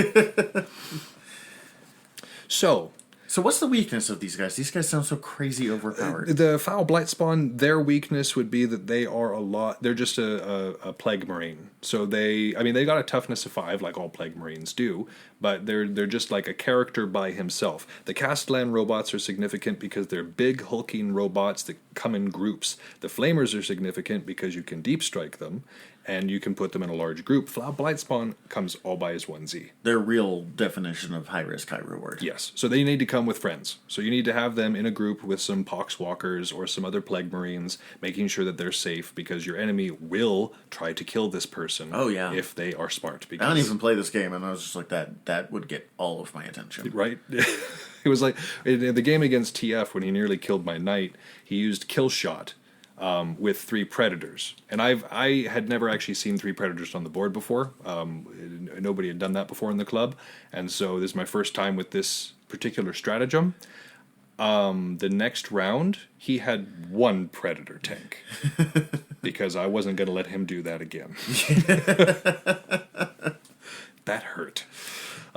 So what's the weakness of these guys? These guys sound so crazy overpowered. The Foul Blight Spawn, their weakness would be that they're just a Plague Marine. So they got a toughness of 5 like all Plague Marines do, but they're just like a character by himself. The Castellan robots are significant because they're big hulking robots that come in groups. The Flamers are significant because you can deep strike them, and you can put them in a large group. Foul Blight Spawn comes all by his 1Z. Their real definition of high risk, high reward. Yes. So they need to come with friends. So you need to have them in a group with some Poxwalkers or some other Plague Marines, making sure that they're safe because your enemy will try to kill this person. Oh, yeah. If they are smart. Because, I don't even play this game, and I was just like, that would get all of my attention. Right? It was like, in the game against TF, when he nearly killed my knight, he used Kill Shot. With 3 predators, and I had never actually seen 3 predators on the board before. Nobody had done that before in the club, and so this is my first time with this particular stratagem. The next round, he had 1 predator tank because I wasn't going to let him do that again. That hurt.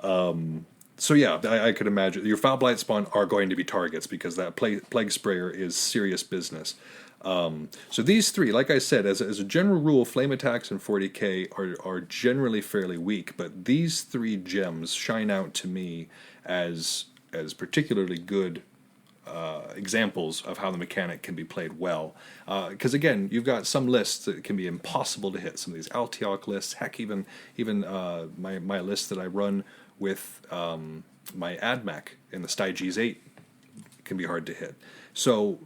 So yeah, I could imagine your Foul Blight Spawn are going to be targets because that Plague Sprayer is serious business. So these 3, like I said, as a general rule, flame attacks and 40k are generally fairly weak, but these 3 gems shine out to me as particularly good examples of how the mechanic can be played well. Because again, you've got some lists that can be impossible to hit. Some of these Altioc lists, heck, even my list that I run with my AdMech in the Styges 8 can be hard to hit. So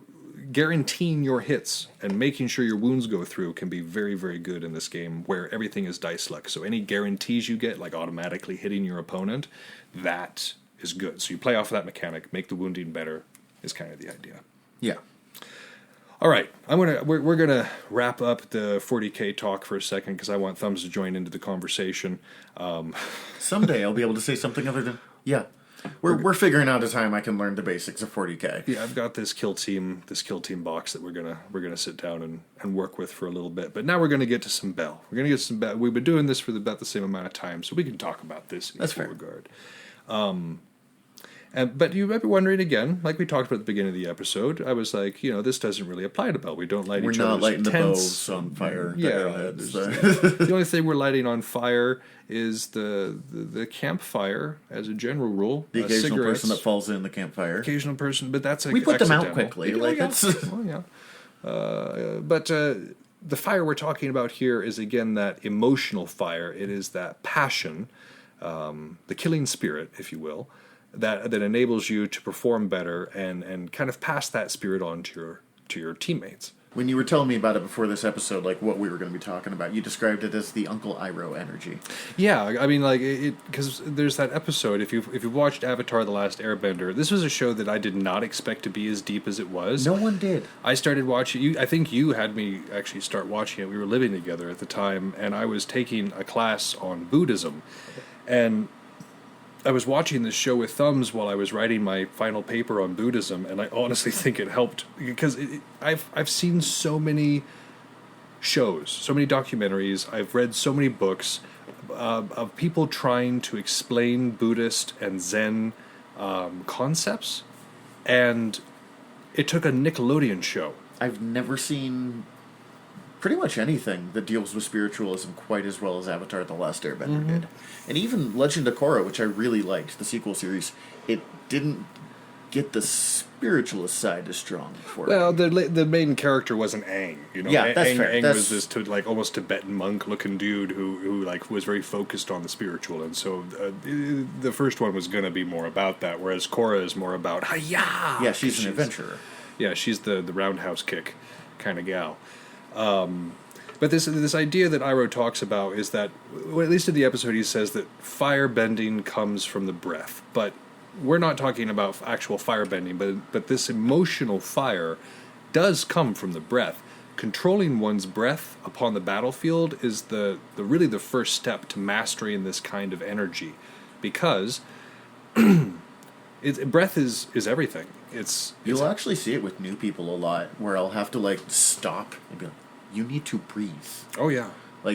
guaranteeing your hits and making sure your wounds go through can be very, very good in this game where everything is dice luck. So any guarantees you get, like automatically hitting your opponent, that is good. So you play off of that mechanic, make the wounding better, is kind of the idea. Yeah. All right, we're gonna wrap up the 40k talk for a second because I want Thumbs to join into the conversation. Someday I'll be able to say something other than yeah. We're figuring out a time I can learn the basics of 40K. Yeah, I've got this kill team box that we're gonna sit down and work with for a little bit. But now we're gonna get to some Bell. We're gonna get some Bell. We've been doing this for about the same amount of time, so we can talk about this in full regard. But you might be wondering again, like we talked about at the beginning of the episode, I was like, this doesn't really apply to Bell. We don't light each other's tents. We're not lighting the bows on fire. Yeah. The only thing we're lighting on fire is the campfire, as a general rule. The occasional person that falls in the campfire. Occasional person, but that's we put them out quickly. But the fire we're talking about here is, again, that emotional fire. It is that passion, the killing spirit, if you will, that enables you to perform better and kind of pass that spirit on to your teammates. When you were telling me about it before this episode, like what we were going to be talking about, you described it as the Uncle Iroh energy. Yeah, I mean, like because there's that episode. If you watched Avatar: The Last Airbender, this was a show that I did not expect to be as deep as it was. No one did. I started watching. I think you had me actually start watching it. We were living together at the time, and I was taking a class on Buddhism, and I was watching this show with Thumbs while I was writing my final paper on Buddhism, and I honestly think it helped because I've seen so many shows, so many documentaries, I've read so many books of people trying to explain Buddhist and Zen concepts, and it took a Nickelodeon show. I've never seen pretty much anything that deals with spiritualism quite as well as Avatar: The Last Airbender did. And even Legend of Korra, which I really liked, the sequel series, it didn't get the spiritualist side as strong for Well, the main character wasn't Aang, Yeah, that's fair. Aang was this almost Tibetan monk-looking dude who was very focused on the spiritual, and so the first one was going to be more about that, whereas Korra is more about hi-ya! Yeah, she's an adventurer. Yeah, she's the roundhouse kick kind of gal. But this idea that Iroh talks about is that, well, at least in the episode, he says that fire bending comes from the breath. But we're not talking about actual fire bending, but this emotional fire does come from the breath. Controlling one's breath upon the battlefield is the really the first step to mastering this kind of energy, because breath is everything. You'll actually see it with new people a lot, where I'll have to stop and be like, you need to breathe. Oh, yeah.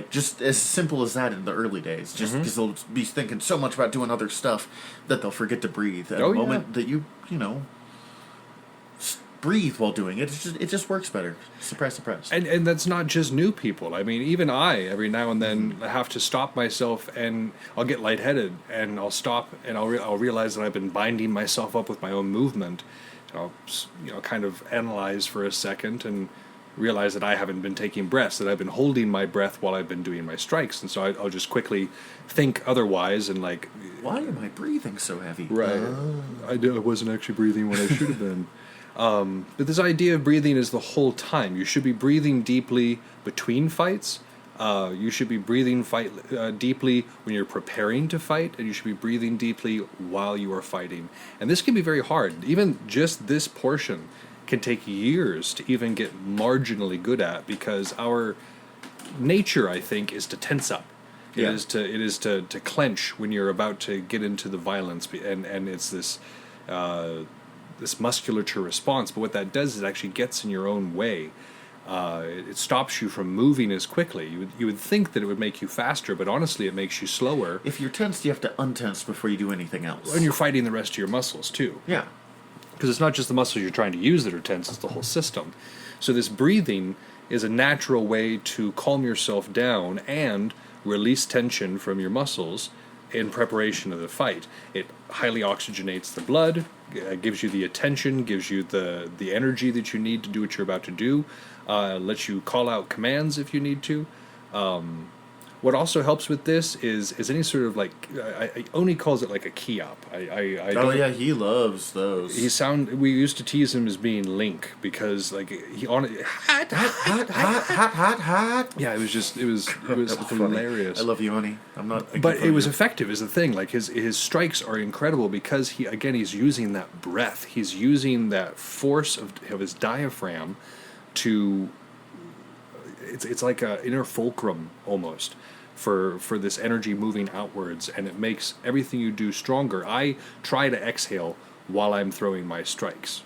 Just as simple as that in the early days. Just because they'll be thinking so much about doing other stuff that they'll forget to breathe. At the moment that you breathe while doing it, it just works better. Surprise. And that's not just new people. I mean, even I, every now and then, have to stop myself, and I'll get lightheaded, and I'll stop, and I'll realize that I've been binding myself up with my own movement. And I'll kind of analyze for a second and realize that I haven't been taking breaths, that I've been holding my breath while I've been doing my strikes, and so I'll just quickly think otherwise and why am I breathing so heavy? Right. I wasn't actually breathing when I should have been. But this idea of breathing is the whole time. You should be breathing deeply between fights. You should be breathing deeply when you're preparing to fight, and you should be breathing deeply while you are fighting. And this can be very hard. Even just this portion can take years to even get marginally good at, because our nature, I think, is to tense up. It is to clench when you're about to get into the violence, and it's this musculature response. But what that does is it actually gets in your own way. It stops you from moving as quickly. You would think that it would make you faster, but honestly, it makes you slower. If you're tensed, you have to untense before you do anything else. And you're fighting the rest of your muscles too. Yeah. Because it's not just the muscles you're trying to use that are tense, it's the whole system. So this breathing is a natural way to calm yourself down and release tension from your muscles in preparation of the fight. It highly oxygenates the blood, gives you the attention, gives you the energy that you need to do what you're about to do, lets you call out commands if you need to. What also helps with this is any sort of Oni calls it a key up. He loves those. We used to tease him as being Link, because he on it hot. Yeah, it was hilarious. I love you, Oni. I'm not. But it was effective is the thing. His strikes are incredible because he's using that breath. He's using that force of his diaphragm to. It's like an inner fulcrum almost for this energy moving outwards, and it makes everything you do stronger. I try to exhale while I'm throwing my strikes.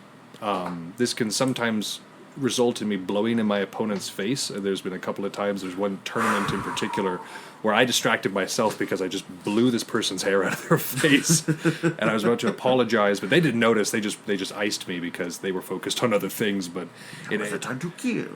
This can sometimes result in me blowing in my opponent's face. There's been a couple of times, there's one tournament in particular where I distracted myself because I just blew this person's hair out of their face, and I was about to apologize, but they didn't notice. They just iced me because they were focused on other things. But it was a time to kill.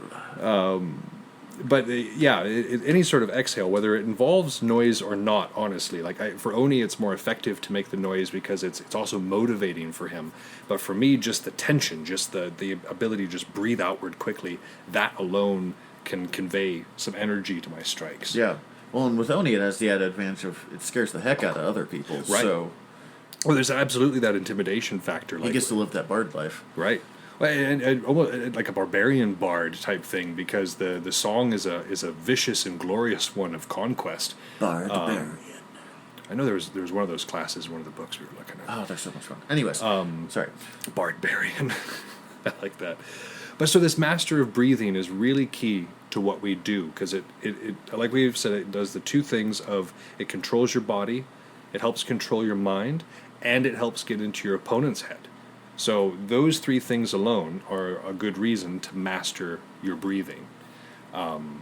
But any sort of exhale, whether it involves noise or not, honestly, for Oni, it's more effective to make the noise because it's also motivating for him. But for me, just the tension, just the ability to just breathe outward quickly, that alone can convey some energy to my strikes. Yeah. Well, and with Oni, it has the added advantage of it scares the heck out of other people. Right. So, well, there's absolutely that intimidation factor. He gets to live that bard life. Right. And almost like a barbarian bard type thing, because the song is a vicious and glorious one of conquest. Barbarian. I know there was one of those classes in one of the books we were looking at. Oh, they're so much fun. Anyways, sorry. Barbarian. I like that. But so this master of breathing is really key to what we do, because it like we've said, it does the two things of it controls your body, it helps control your mind, and it helps get into your opponent's head. So those three things alone are a good reason to master your breathing. And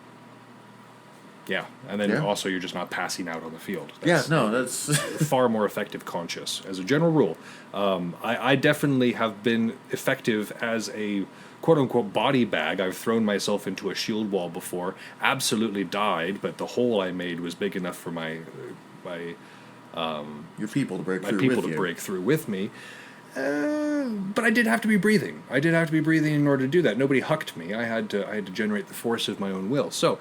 then also you're just not passing out on the field. That's far more effective conscious. As a general rule, I definitely have been effective as a quote-unquote body bag. I've thrown myself into a shield wall before, absolutely died, but the hole I made was big enough for your people to break through with me. But I did have to be breathing. In order to do that. Nobody hucked me. I had to generate the force of my own will. So,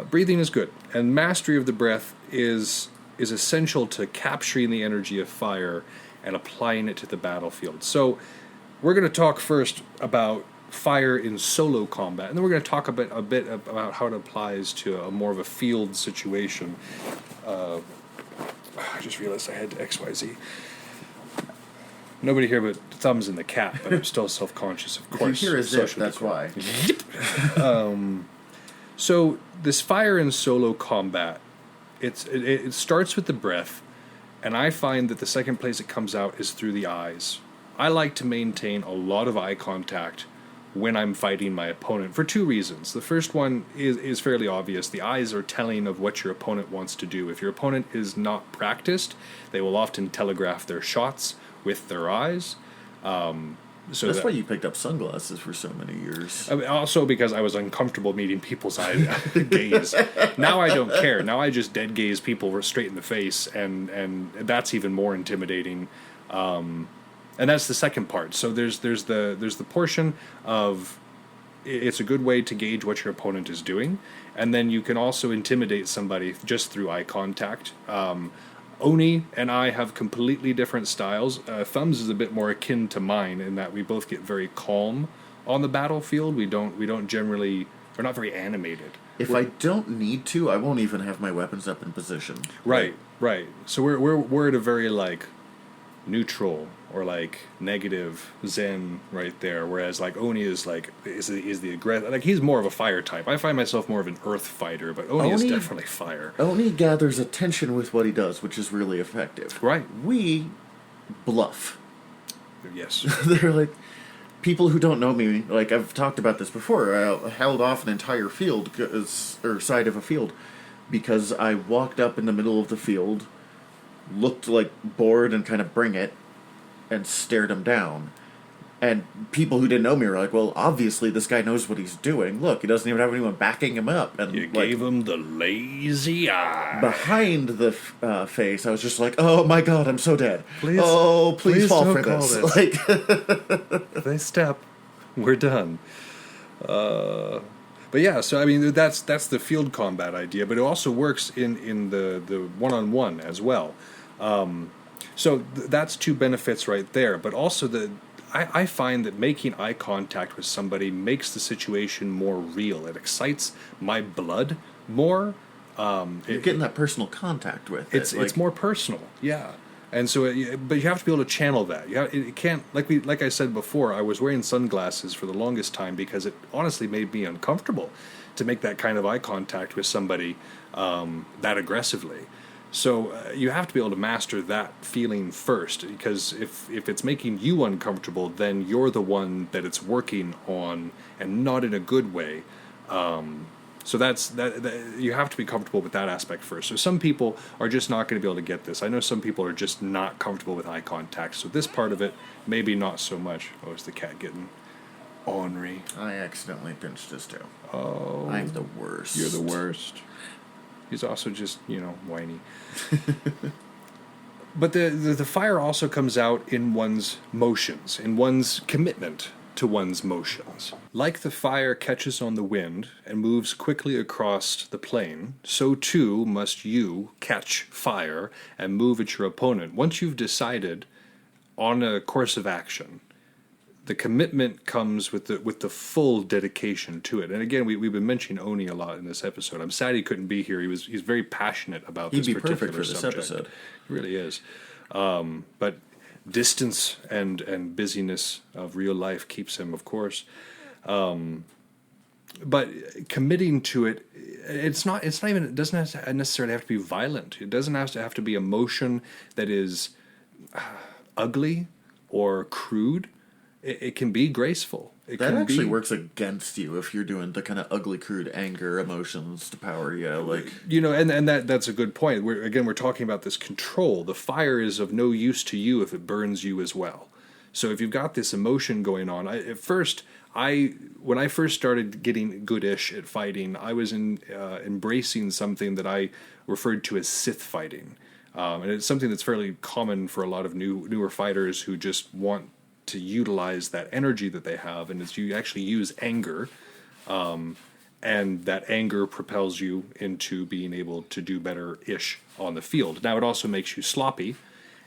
breathing is good, and mastery of the breath is essential to capturing the energy of fire and applying it to the battlefield. So, we're going to talk first about fire in solo combat, and then we're going to talk a bit about how it applies to a more of a field situation. I just realized I had XYZ. Nobody here but Thumbs and the cat, but I'm still self-conscious, of course. If you hear a zip, that's why. So this fire in solo combat, it starts with the breath, and I find that the second place it comes out is through the eyes. I like to maintain a lot of eye contact when I'm fighting my opponent for two reasons. The first one is fairly obvious. The eyes are telling of what your opponent wants to do. If your opponent is not practiced, they will often telegraph their shots with their eyes. So that's why you picked up sunglasses for so many years. I mean, also because I was uncomfortable meeting people's gaze. Now I don't care. Now I just dead gaze people straight in the face, and that's even more intimidating. And that's the second part. So there's the portion of it's a good way to gauge what your opponent is doing, and then you can also intimidate somebody just through eye contact. Oni and I have completely different styles. Thumbs is a bit more akin to mine in that we both get very calm on the battlefield. We're not very animated. If I don't need to, I won't even have my weapons up in position. Right. So we're at a very neutral or negative zen right there, whereas Oni is the aggressive. He's more of a fire type. I find myself more of an earth fighter, but Oni is definitely fire. Oni gathers attention with what he does, which is really effective. Right. We bluff. Yes. They're people who don't know me. I've talked about this before. I held off an entire field or side of a field because I walked up in the middle of the field, looked bored and kind of bring it, and stared him down. And people who didn't know me were well, obviously this guy knows what he's doing. Look, he doesn't even have anyone backing him up. And you gave him the lazy eye. Behind the face, I was just oh my god, I'm so dead. Please fall for this. If they step, we're done. But yeah, so I mean that's the field combat idea, but it also works in the one-on-one as well. So that's two benefits right there, but also I find that making eye contact with somebody makes the situation more real. It excites my blood more. You're getting that personal contact with it. It's more personal, yeah. And so, but you have to be able to channel that. It can't I said before. I was wearing sunglasses for the longest time because it honestly made me uncomfortable. to make that kind of eye contact with somebody that aggressively. So you have to be able to master that feeling first, because if it's making you uncomfortable, then you're the one that it's working on, and not in a good way. So that you have to be comfortable with that aspect first. So some people are just not going to be able to get this. I know some people are just not comfortable with eye contact. So this part of it, maybe not so much. Oh, is the cat getting ornery? I accidentally pinched his tail. Oh, I'm the worst. You're the worst. He's also just, whiny. But the fire also comes out in one's motions, in one's commitment to one's motions. Like the fire catches on the wind and moves quickly across the plain, so too must you catch fire and move at your opponent. Once you've decided on a course of action, the commitment comes with the full dedication to it. And again, we've been mentioning Oni a lot in this episode. I'm sad he couldn't be here. He's very passionate about this particular subject. He'd be perfect for this episode. He really is. But distance and busyness of real life keeps him, of course. But committing to it, it doesn't necessarily have to be violent. It doesn't have to be emotion that is ugly or crude. It can be graceful. That actually works against you if you're doing the kind of ugly, crude anger emotions to power you. And that's a good point. We're talking about this control. The fire is of no use to you if it burns you as well. So if you've got this emotion going on, when I first started getting goodish at fighting, I was embracing something that I referred to as Sith fighting. And it's something that's fairly common for a lot of newer fighters who just want to utilize that energy that they have, and it's you actually use anger, and that anger propels you into being able to do better-ish on the field. Now, it also makes you sloppy,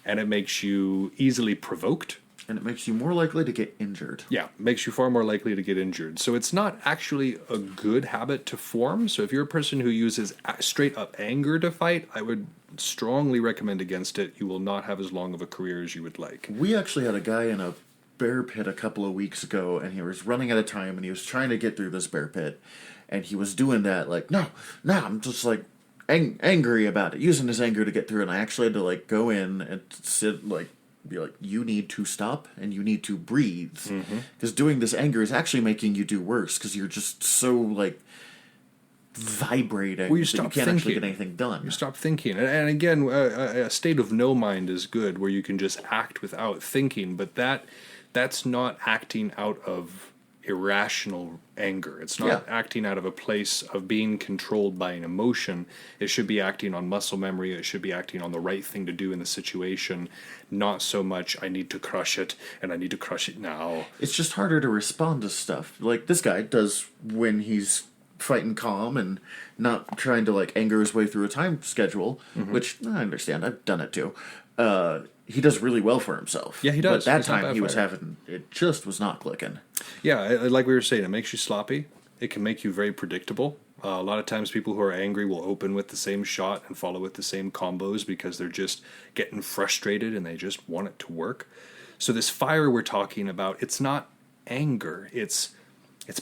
and it makes you easily provoked. And it makes you more likely to get injured. Yeah, makes you far more likely to get injured. So it's not actually a good habit to form. So if you're a person who uses straight-up anger to fight, I would strongly recommend against it. You will not have as long of a career as you would like. We actually had a guy in a bear pit a couple of weeks ago, and he was running out of time, and he was trying to get through this bear pit, and he was doing that no, I'm just angry about it, using his anger to get through, and I actually had to go in and sit be like, you need to stop and you need to breathe, because doing this anger is actually making you do worse, because you're just so vibrating that you can't actually get anything done. You stop thinking. And again, a state of no mind is good, where you can just act without thinking, but that's not acting out of irrational anger. It's not acting out of a place of being controlled by an emotion. It should be acting on muscle memory. It should be acting on the right thing to do in the situation. Not so much, I need to crush it, and I need to crush it now. It's just harder to respond to stuff. Like this guy does when he's fighting calm and not trying to anger his way through a time schedule, which I understand. I've done it too. He does really well for himself. Yeah, he does. But that time he was having, it just was not clicking. Yeah, like we were saying, it makes you sloppy. It can make you very predictable. A lot of times people who are angry will open with the same shot and follow with the same combos because they're just getting frustrated and they just want it to work. So this fire we're talking about, it's not anger. It's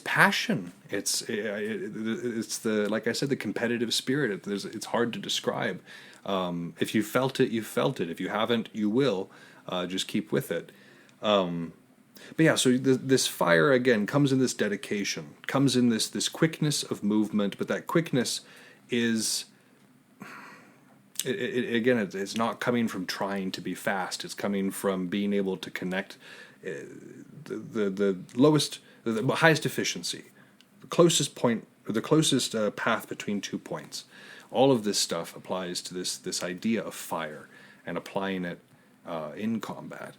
passion. It's the, like I said, the competitive spirit. It's hard to describe. If you felt it, you felt it. If you haven't, you will. Just keep with it. But yeah, so this fire, again, comes in this dedication, comes in this quickness of movement, but that quickness is, it's not coming from trying to be fast. It's coming from being able to connect the highest efficiency, the closest point, or the closest path between 2 points. All of this stuff applies to this idea of fire and applying it in combat.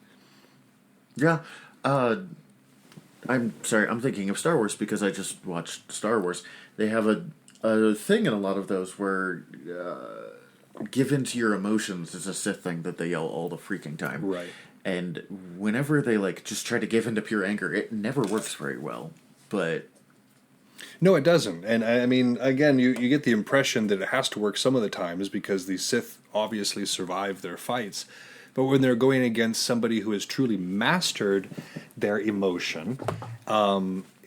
Yeah. I'm sorry, I'm thinking of Star Wars because I just watched Star Wars. They have a thing in a lot of those where give in to your emotions is a Sith thing that they yell all the freaking time. Right. And whenever they just try to give in to pure anger, it never works very well. But no, it doesn't. And I mean, again, you get the impression that it has to work some of the times because the Sith obviously survive their fights. But when they're going against somebody who has truly mastered their emotion,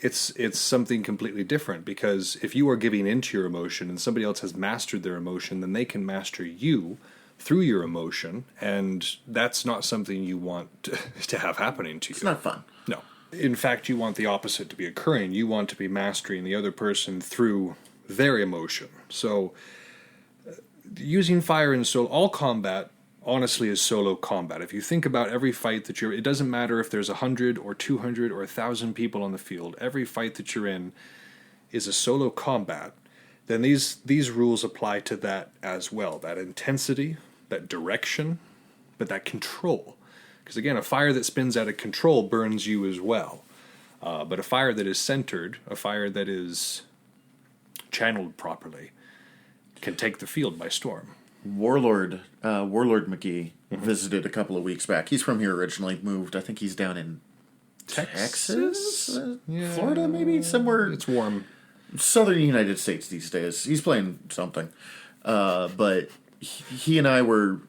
it's something completely different, because if you are giving into your emotion and somebody else has mastered their emotion, then they can master you through your emotion, and that's not something you want to have happening to you. It's not fun. No. In fact, you want the opposite to be occurring. You want to be mastering the other person through their emotion. So, using fire in all combat, honestly, is solo combat. If you think about every fight that it doesn't matter if there's 100 or 200 or 1,000 people on the field, every fight that you're in is a solo combat, then these rules apply to that as well. That intensity, that direction, but that control. Because again, a fire that spins out of control burns you as well. But a fire that is centered, a fire that is channeled properly, can take the field by storm. Warlord McGee visited a couple of weeks back. He's from here originally, moved. I think he's down in Texas? Yeah. Florida, maybe? Somewhere. It's warm. Southern United States these days. He's playing something. But he and I were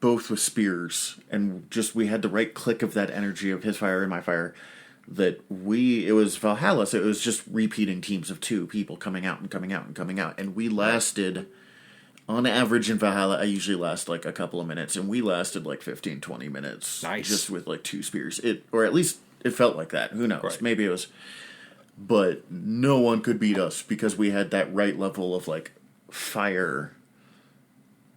both with spears, and just we had the right click of that energy of his fire and my fire, that it was Valhalla, so it was just repeating teams of 2 people coming out and coming out and coming out, and we lasted, on average in Valhalla, I usually last like a couple of minutes, and we lasted like 15-20 minutes. Nice. Just with like 2 spears, or at least it felt like that. Who knows? Right. Maybe it was, but no one could beat us because we had that right level of like fire,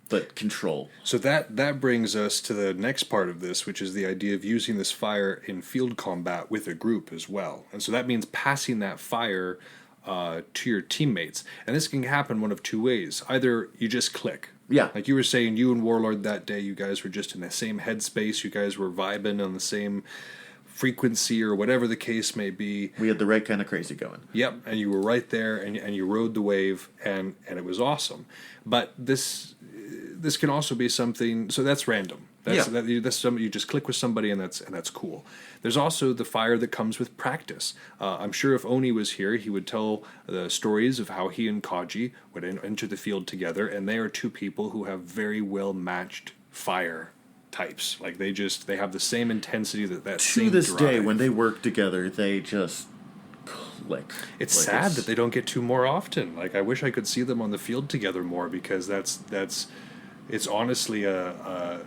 but control. So that brings us to the next part of this, which is the idea of using this fire in field combat with a group as well. And so that means passing that fire to your teammates. And this can happen one of 2 ways. Either you just click. Yeah. Like you were saying, you and Warlord that day, you guys were just in the same headspace. You guys were vibing on the same frequency or whatever the case may be. We had the right kind of crazy going. Yep, and you were right there, and you rode the wave, and it was awesome. But this can also be something. So that's random. That's something you just click with somebody, and that's cool. There's also the fire that comes with practice. I'm sure if Oni was here, he would tell the stories of how he and Kaji would enter the field together, and they are 2 people who have very well matched fire types. Like they have the same intensity, that same to this drive. day, when they work together, they just click. It's sad that they don't get to more often. Like I wish I could see them on the field together more, because it's honestly a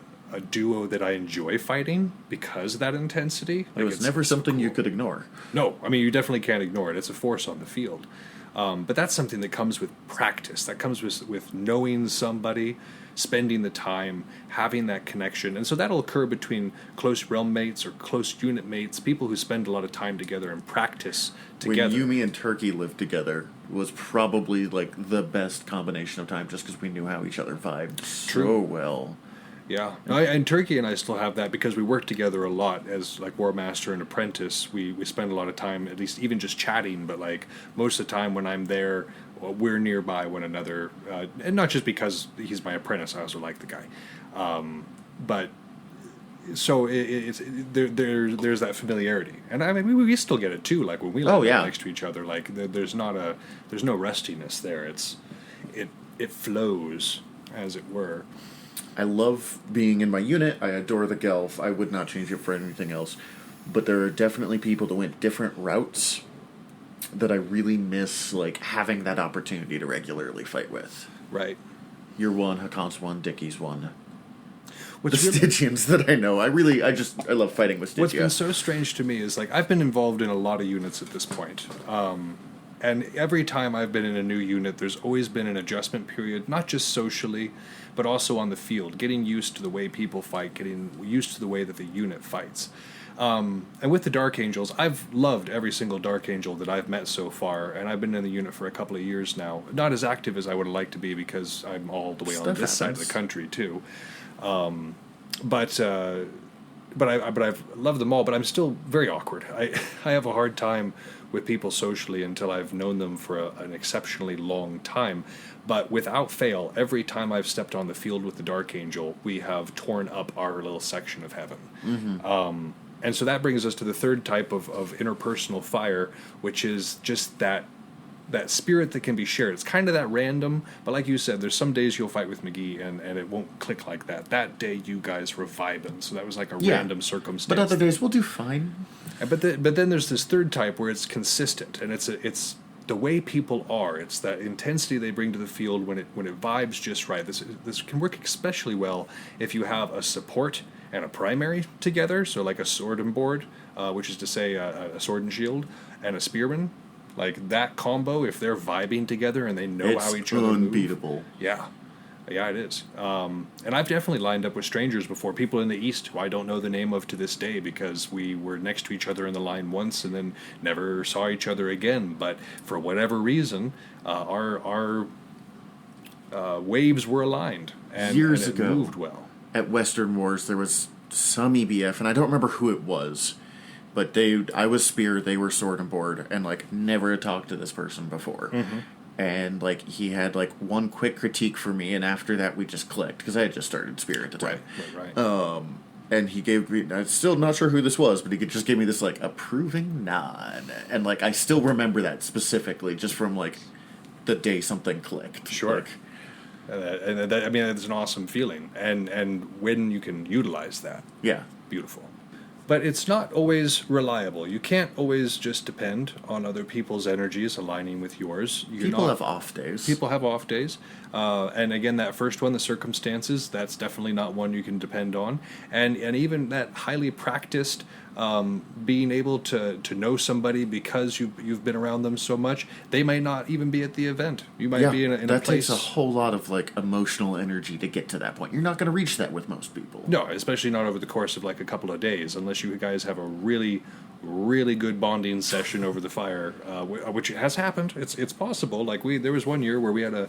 duo that I enjoy fighting because of that intensity. It was never something you could ignore. No, I mean, you definitely can't ignore it. It's a force on the field. But that's something that comes with practice. That comes with knowing somebody, spending the time, having that connection. And so that'll occur between close realm mates or close unit mates, people who spend a lot of time together and practice together. When Yumi and Turkey lived together was probably like the best combination of time, just because we knew how each other vibed so well. Yeah, and Turkey and I still have that because we work together a lot as like War Master and Apprentice. We spend a lot of time, at least even just chatting, but like most of the time when I'm there, we're nearby one another, and not just because he's my apprentice. I also like the guy, but so there's that familiarity, and I mean we still get it too. Like when we live next to each other, like there's no rustiness there. It flows, as it were. I love being in my unit. I adore the Gelf. I would not change it for anything else. But there are definitely people that went different routes that I really miss, like, having that opportunity to regularly fight with. Right. You're one, Hakon's one, Dickie's one. The Stygians that I know. I love fighting with Stygia. What's been so strange to me is, like, I've been involved in a lot of units at this point. And every time I've been in a new unit, there's always been an adjustment period, not just socially, but also on the field, getting used to the way people fight, getting used to the way that the unit fights. And with the Dark Angels, I've loved every single Dark Angel that I've met so far, and I've been in the unit for a couple of years now. Not as active as I would have liked to be because I'm all the way on this side of the country too. But I've loved them all, but I'm still very awkward. I have a hard time with people socially until I've known them for an exceptionally long time. But without fail, every time I've stepped on the field with the Dark Angel, we have torn up our little section of heaven. Mm-hmm. And so that brings us to the third type of interpersonal fire, which is just that that spirit that can be shared. It's kind of that random, but like you said, there's some days you'll fight with McGee and it won't click like that. That day you guys were vibing, so that was like a random circumstance. But other days we'll do fine. But then there's this third type where it's consistent, and it's the way people are. It's that intensity they bring to the field when it vibes just right. This can work especially well if you have a support and a primary together. So like a sword and board, which is to say a sword and shield, and a spearman. Like that combo, if they're vibing together and they know how each other move. It's unbeatable. Yeah, it is. And I've definitely lined up with strangers before, people in the East who I don't know the name of to this day because we were next to each other in the line once and then never saw each other again. But for whatever reason, our waves were aligned and Years it ago, moved well. At Western Wars, there was some EBF, and I don't remember who it was, but I was spear, they were sword and board, and like never had talked to this person before. Mm-hmm. And like he had like one quick critique for me, and after that we just clicked because I had just started spear at the time. Right. And he gave me, I'm still not sure who this was, but he just gave me this like approving nod, and like I still remember that specifically just from like the day something clicked. Sure. Like, and that, I mean, it's an awesome feeling, and when you can utilize that, yeah, beautiful. But it's not always reliable. You can't always just depend on other people's energies aligning with yours. People have off days. People have off days. And again, that first one, the circumstances, that's definitely not one you can depend on. And even that highly practiced, being able to know somebody because you've been around them so much, they might not even be at the event. You might be in a place. That takes a whole lot of like emotional energy to get to that point. You're not going to reach that with most people. No, especially not over the course of like a couple of days, unless you guys have a really, really good bonding session over the fire, which has happened. It's possible. Like there was one year where we had a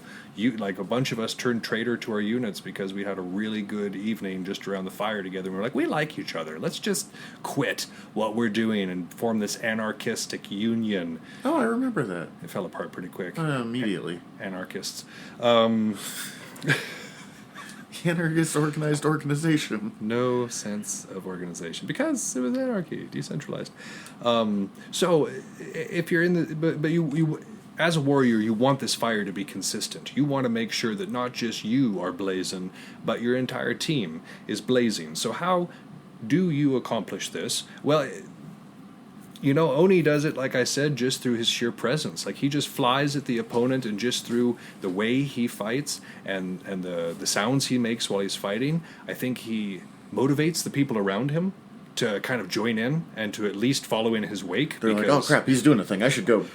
bunch of us turned traitor to our units because we had a really good evening just around the fire together. And we're like, we like each other. Let's just quit what we're doing and form this anarchistic union. Oh, I remember that. It fell apart pretty quick. Immediately. Anarchists. Anarchist organized organization. No sense of organization because it was anarchy, decentralized. So if you're in the, but you as a warrior, you want this fire to be consistent. You want to make sure that not just you are blazing, but your entire team is blazing. So how do you accomplish this? Well, Oni does it, like I said, just through his sheer presence. Like, he just flies at the opponent, and just through the way he fights and the sounds he makes while he's fighting, I think he motivates the people around him to kind of join in and to at least follow in his wake. They're like, oh crap, he's doing a thing. I should go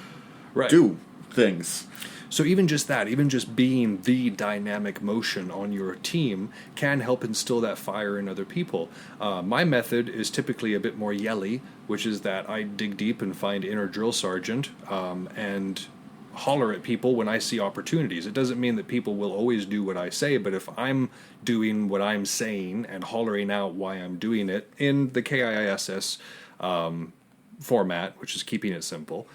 do things. So even just that, even just being the dynamic motion on your team can help instill that fire in other people. My method is typically a bit more yelly, which is that I dig deep and find inner drill sergeant and holler at people when I see opportunities. It doesn't mean that people will always do what I say, but if I'm doing what I'm saying and hollering out why I'm doing it in the KIISS format, which is keeping it simple,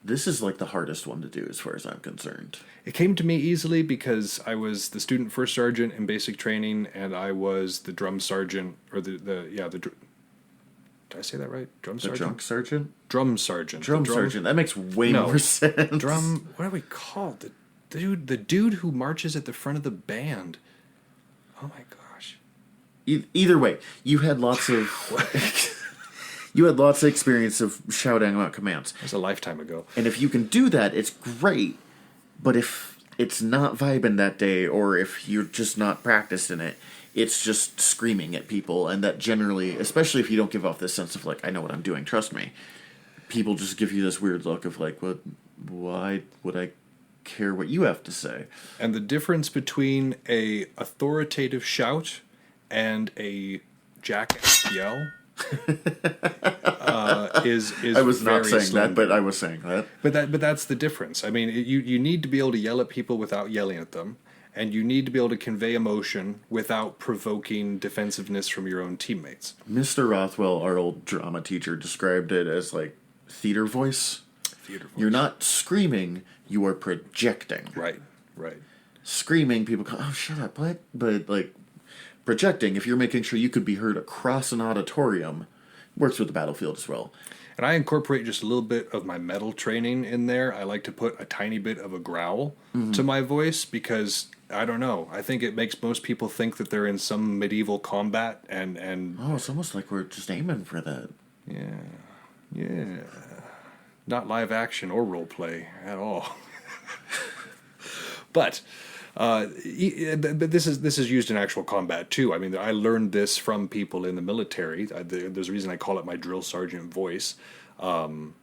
this is like the hardest one to do as far as I'm concerned. It came to me easily because I was the student first sergeant in basic training, and I was the drum sergeant, or did I say that right? Drum sergeant? Drunk sergeant? Drum sergeant. Drum sergeant. That makes way more sense. What are we called? The dude who marches at the front of the band. Oh my gosh. Either way, you had lots of... You had lots of experience of shouting out commands. It was a lifetime ago. And if you can do that, it's great. But if it's not vibing that day, or if you're just not practiced in it, it's just screaming at people. And that generally, especially if you don't give off this sense of like, I know what I'm doing, trust me, people just give you this weird look of like, why would I care what you have to say? And the difference between a authoritative shout and a jackass yell... is I was not saying slim. that, but I was saying that. But that's the difference. I mean, you need to be able to yell at people without yelling at them, and you need to be able to convey emotion without provoking defensiveness from your own teammates. Mr. Rothwell, our old drama teacher, described it as like theater voice. You're not screaming, you are projecting. Right. Screaming, people go, oh, shut up, what? But like projecting, if you're making sure you could be heard across an auditorium, works with the battlefield as well. And I incorporate just a little bit of my metal training in there. I like to put a tiny bit of a growl to my voice because, I don't know, I think it makes most people think that they're in some medieval combat and Oh, it's almost like we're just aiming for that. yeah. Not live action or role play at all. But this is used in actual combat too. I mean, I learned this from people in the military. There's a reason I call it my drill sergeant voice, and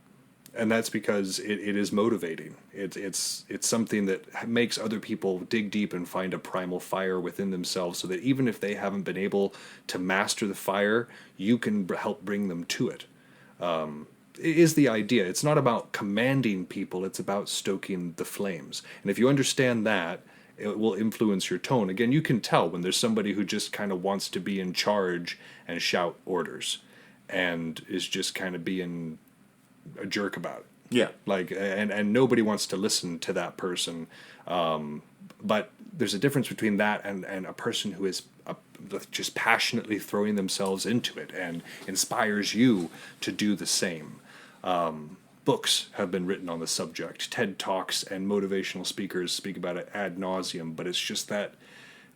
that's because it is motivating. It's something that makes other people dig deep and find a primal fire within themselves, so that even if they haven't been able to master the fire, you can help bring them to it. Is the idea. It's not about commanding people, it's about stoking the flames. And if you understand that, it will influence your tone. Again, you can tell when there's somebody who just kind of wants to be in charge and shout orders and is just kind of being a jerk about it. Yeah. Like, and nobody wants to listen to that person. But there's a difference between that and a person who is just passionately throwing themselves into it and inspires you to do the same. Books have been written on the subject. TED Talks and motivational speakers speak about it ad nauseum, but it's just that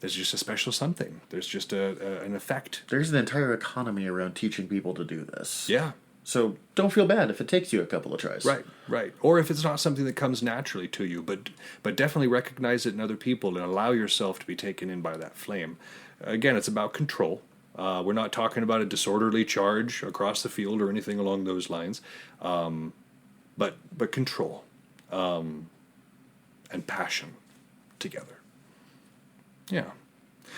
there's just a special something. There's just an effect. There's an entire economy around teaching people to do this. Yeah. So don't feel bad if it takes you a couple of tries. Right. Or if it's not something that comes naturally to you, but definitely recognize it in other people and allow yourself to be taken in by that flame. Again, it's about control. We're not talking about a disorderly charge across the field or anything along those lines. But control and passion together. Yeah.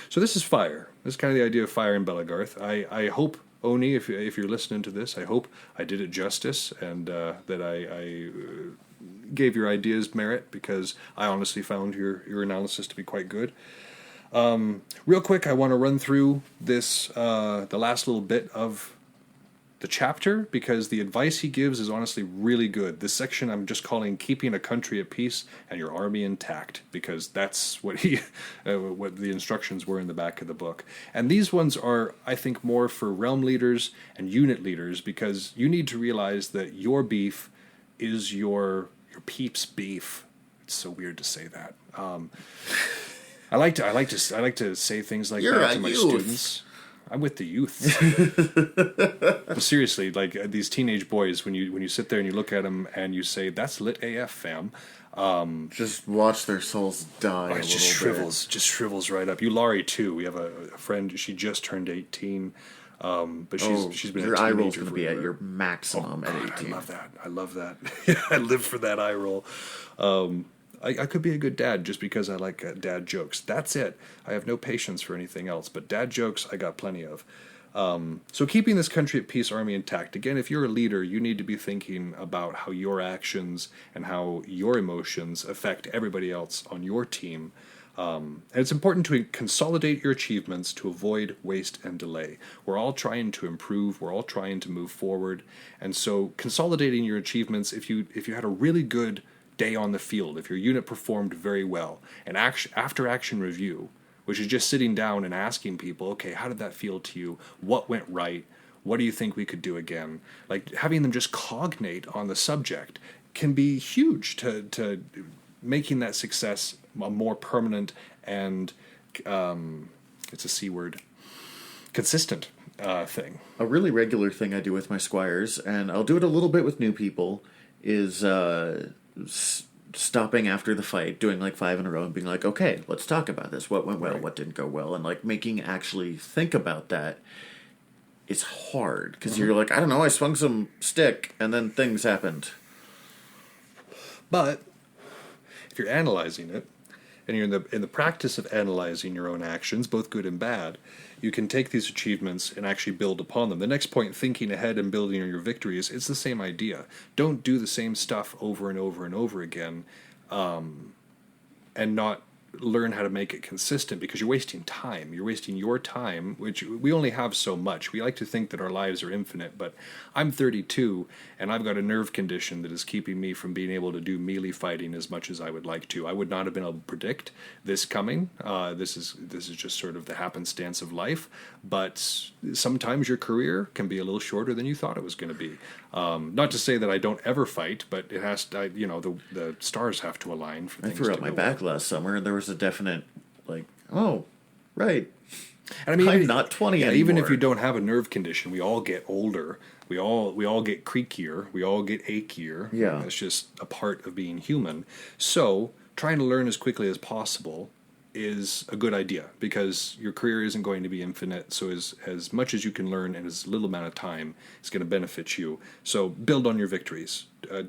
So this is fire. This is kind of the idea of fire in Belagarth. I hope, Oni, if you're listening to this, I hope I did it justice and that I gave your ideas merit, because I honestly found your analysis to be quite good. Real quick, I want to run through this the last little bit of the chapter, because the advice he gives is honestly really good. This section I'm just calling "Keeping a Country at Peace and Your Army Intact," because that's what what the instructions were in the back of the book. And these ones are, I think, more for realm leaders and unit leaders, because you need to realize that your beef is your peeps' beef. It's so weird to say that. I like to say things like You're that a to my youth. students. I'm with the youth. But seriously, like these teenage boys, when you sit there and you look at them and you say, "That's lit AF, fam," Just watch their souls die. it just shrivels right up. You, Laurie, too. We have a friend. She just turned 18, but she's been your a eye roll's teenager going to be at forever. your maximum at 18. I love that. I live for that eye roll. I could be a good dad just because I like dad jokes. That's it. I have no patience for anything else, but dad jokes I got plenty of. So keeping this country at peace, army intact. Again, if you're a leader, you need to be thinking about how your actions and how your emotions affect everybody else on your team. And it's important to consolidate your achievements to avoid waste and delay. We're all trying to improve. We're all trying to move forward. And so consolidating your achievements, if you had a really good day on the field, if your unit performed very well, an after action review, which is just sitting down and asking people, okay, how did that feel to you? What went right? What do you think we could do again? Like having them just cognate on the subject can be huge to making that success a more permanent and it's a C word, consistent thing. A really regular thing I do with my squires, and I'll do it a little bit with new people, is stopping after the fight, doing like 5 in a row and being like, okay, let's talk about this. What went well, what didn't go well, and like making actually think about that is hard, because you're like, I don't know, I swung some stick and then things happened. But if you're analyzing it, and you're in the practice of analyzing your own actions, both good and bad, you can take these achievements and actually build upon them. The next point, thinking ahead and building on your victories, it's the same idea. Don't do the same stuff over and over and over again, and not learn how to make it consistent, because you're wasting time. You're wasting your time, which we only have so much. We like to think that our lives are infinite, but I'm 32 and I've got a nerve condition that is keeping me from being able to do melee fighting as much as I would like to. I would not have been able to predict this coming. This is just sort of the happenstance of life, but sometimes your career can be a little shorter than you thought it was going to be. Not to say that I don't ever fight, but it has to, the stars have to align for things to go. I threw out my back last summer, and there was a definite, like, oh, right. And I mean, I'm not 20 anymore. Even if you don't have a nerve condition, we all get older. We all get creakier. We all get achier. Yeah. It's just a part of being human. So trying to learn as quickly as possible is a good idea, because your career isn't going to be infinite. So as much as you can learn in as little amount of time is going to benefit you. So build on your victories.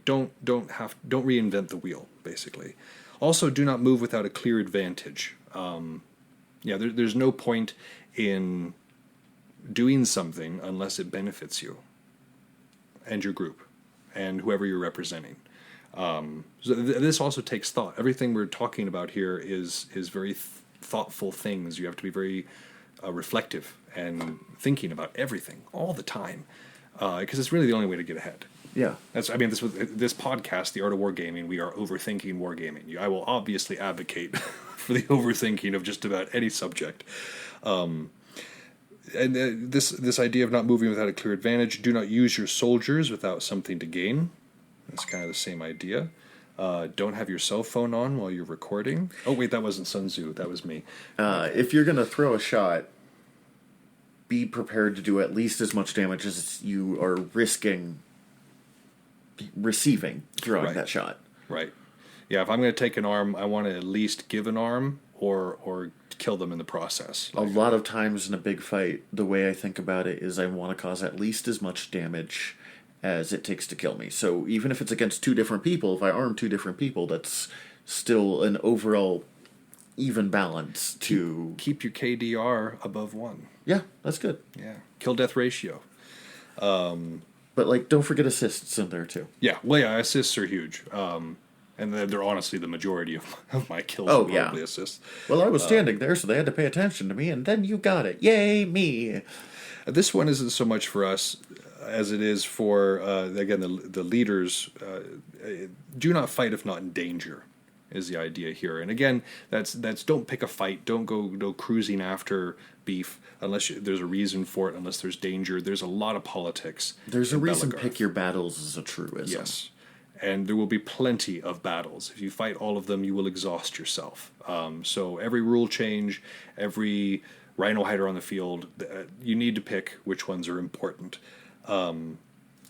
Don't reinvent the wheel, basically. Also, do not move without a clear advantage. There's no point in doing something unless it benefits you and your group and whoever you're representing. This also takes thought. Everything we're talking about here is very thoughtful things. You have to be very reflective and thinking about everything all the time, because it's really the only way to get ahead. Yeah. This podcast, The Art of Wargaming, we are overthinking wargaming. I will obviously advocate for the overthinking of just about any subject. And this idea of not moving without a clear advantage. Do not use your soldiers without something to gain. That's kind of the same idea. Don't have your cell phone on while you're recording. Oh, wait, that wasn't Sun Tzu. That was me. If you're going to throw a shot, be prepared to do at least as much damage as you are risking receiving throwing that shot. Right. Yeah, if I'm going to take an arm, I want to at least give an arm or kill them in the process. A lot of times in a big fight, the way I think about it is I want to cause at least as much damage as it takes to kill me. So even if it's against two different people, if I arm two different people, that's still an overall even balance to... Keep your KDR above 1. Yeah, that's good. Yeah. Kill-death ratio. But, don't forget assists in there, too. Yeah, well, yeah, assists are huge. And they're honestly the majority of my kills are probably assists. Well, I was standing there, so they had to pay attention to me, and then you got it. Yay, me! This one isn't so much for us as it is for, again, the leaders. Do not fight if not in danger, is the idea here. And again, that's don't pick a fight. Don't go cruising after beef unless there's a reason for it, unless there's danger. There's a lot of politics. There's a reason pick your battles is a truism. Yes. And there will be plenty of battles. If you fight all of them, you will exhaust yourself. So every rule change, every rhino hider on the field, you need to pick which ones are important.